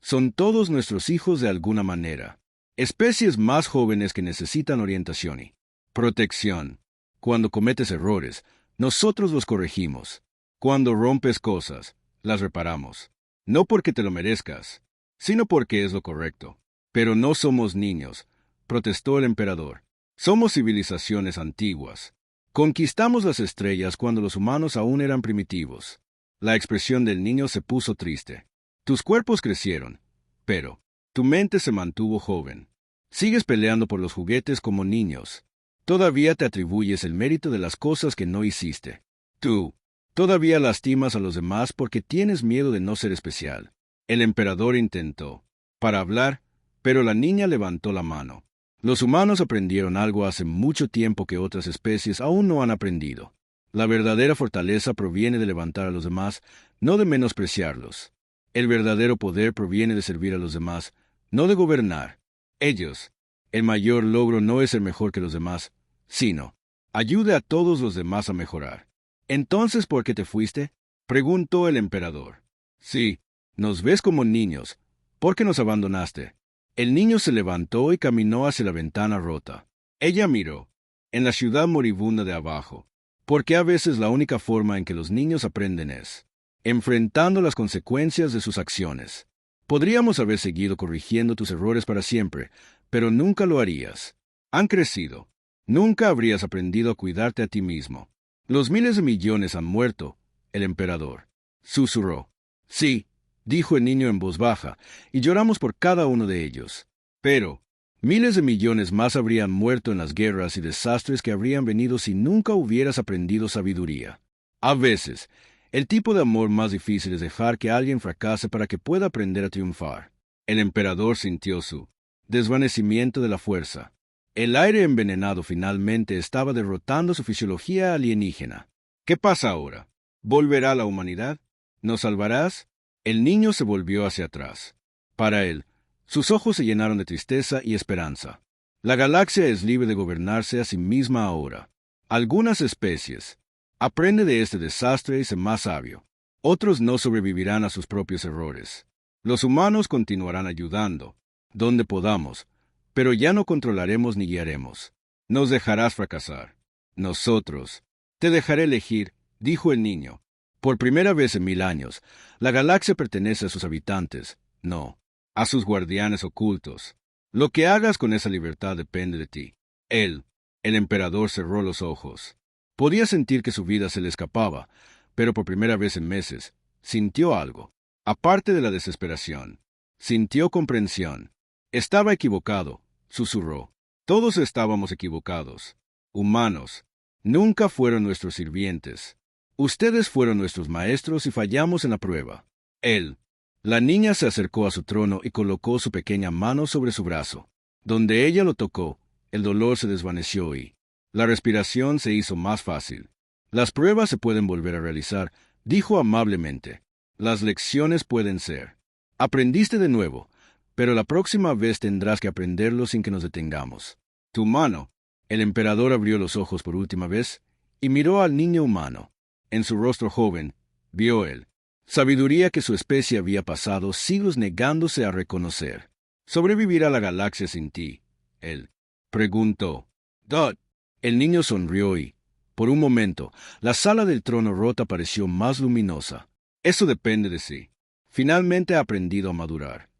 Son todos nuestros hijos de alguna manera. Especies más jóvenes que necesitan orientación y protección. Cuando cometes errores, nosotros los corregimos. Cuando rompes cosas, las reparamos. No porque te lo merezcas, sino porque es lo correcto. Pero no somos niños, protestó el emperador. Somos civilizaciones antiguas. Conquistamos las estrellas cuando los humanos aún eran primitivos. La expresión del niño se puso triste. Tus cuerpos crecieron, pero tu mente se mantuvo joven. Sigues peleando por los juguetes como niños. Todavía te atribuyes el mérito de las cosas que no hiciste. Tú todavía lastimas a los demás porque tienes miedo de no ser especial. El emperador intentó para hablar, pero la niña levantó la mano. Los humanos aprendieron algo hace mucho tiempo que otras especies aún no han aprendido. La verdadera fortaleza proviene de levantar a los demás, no de menospreciarlos. El verdadero poder proviene de servir a los demás, no de gobernar. El mayor logro no es ser mejor que los demás, sino ayude a todos los demás a mejorar. ¿Entonces por qué te fuiste? Preguntó el emperador. Sí, nos ves como niños. ¿Por qué nos abandonaste? El niño se levantó y caminó hacia la ventana rota. Ella miró en la ciudad moribunda de abajo. Porque a veces la única forma en que los niños aprenden es enfrentando las consecuencias de sus acciones. Podríamos haber seguido corrigiendo tus errores para siempre, pero nunca lo harías. Han crecido. Nunca habrías aprendido a cuidarte a ti mismo. Los miles de millones han muerto, el emperador susurró. Sí, dijo el niño en voz baja, y lloramos por cada uno de ellos. Pero miles de millones más habrían muerto en las guerras y desastres que habrían venido si nunca hubieras aprendido sabiduría. A veces, el tipo de amor más difícil es dejar que alguien fracase para que pueda aprender a triunfar. El emperador sintió su desvanecimiento de la fuerza. El aire envenenado finalmente estaba derrotando su fisiología alienígena. ¿Qué pasa ahora? ¿Volverá la humanidad? ¿Nos salvarás? El niño se volvió hacia atrás. Para él, sus ojos se llenaron de tristeza y esperanza. La galaxia es libre de gobernarse a sí misma ahora. Algunas especies aprende de este desastre y se más sabio. Otros no sobrevivirán a sus propios errores. Los humanos continuarán ayudando, donde podamos, pero ya no controlaremos ni guiaremos. Nos dejarás fracasar. Nosotros. Te dejaré elegir, dijo el niño. Por primera vez en 1000 años, la galaxia pertenece a sus habitantes, no a sus guardianes ocultos. Lo que hagas con esa libertad depende de ti. Él, el emperador, cerró los ojos. Podía sentir que su vida se le escapaba, pero por primera vez en meses, sintió algo. Aparte de la desesperación, sintió comprensión. Estaba equivocado, susurró. Todos estábamos equivocados. Humanos. Nunca fueron nuestros sirvientes. Ustedes fueron nuestros maestros y fallamos en la prueba. Él. La niña se acercó a su trono y colocó su pequeña mano sobre su brazo. Donde ella lo tocó, el dolor se desvaneció y la respiración se hizo más fácil. Las pruebas se pueden volver a realizar, dijo amablemente. Las lecciones pueden ser. Aprendiste de nuevo, pero la próxima vez tendrás que aprenderlo sin que nos detengamos. Tu mano. El emperador abrió los ojos por última vez y miró al niño humano. En su rostro joven, vio él sabiduría que su especie había pasado siglos negándose a reconocer. ¿Sobrevivirá la galaxia sin ti? Él preguntó. Dot. El niño sonrió y, por un momento, la sala del trono rota pareció más luminosa. Eso depende de sí. Finalmente ha aprendido a madurar.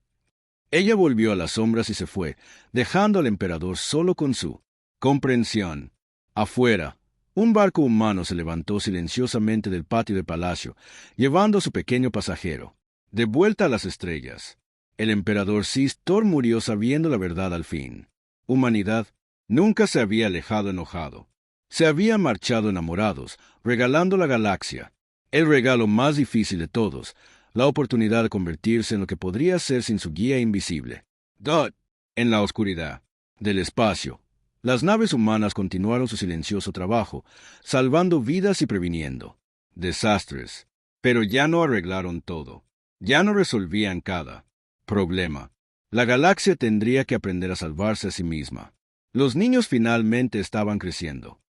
Ella volvió a las sombras y se fue, dejando al emperador solo con su comprensión. Afuera, un barco humano se levantó silenciosamente del patio del palacio, llevando a su pequeño pasajero. De vuelta a las estrellas, el emperador Sistor murió sabiendo la verdad al fin. Humanidad nunca se había alejado enojado. Se habían marchado enamorados, regalando la galaxia. El regalo más difícil de todos, la oportunidad de convertirse en lo que podría ser sin su guía invisible. Dot. En la oscuridad del espacio, las naves humanas continuaron su silencioso trabajo, salvando vidas y previniendo desastres. Pero ya no arreglaron todo. Ya no resolvían cada problema. La galaxia tendría que aprender a salvarse a sí misma. Los niños finalmente estaban creciendo.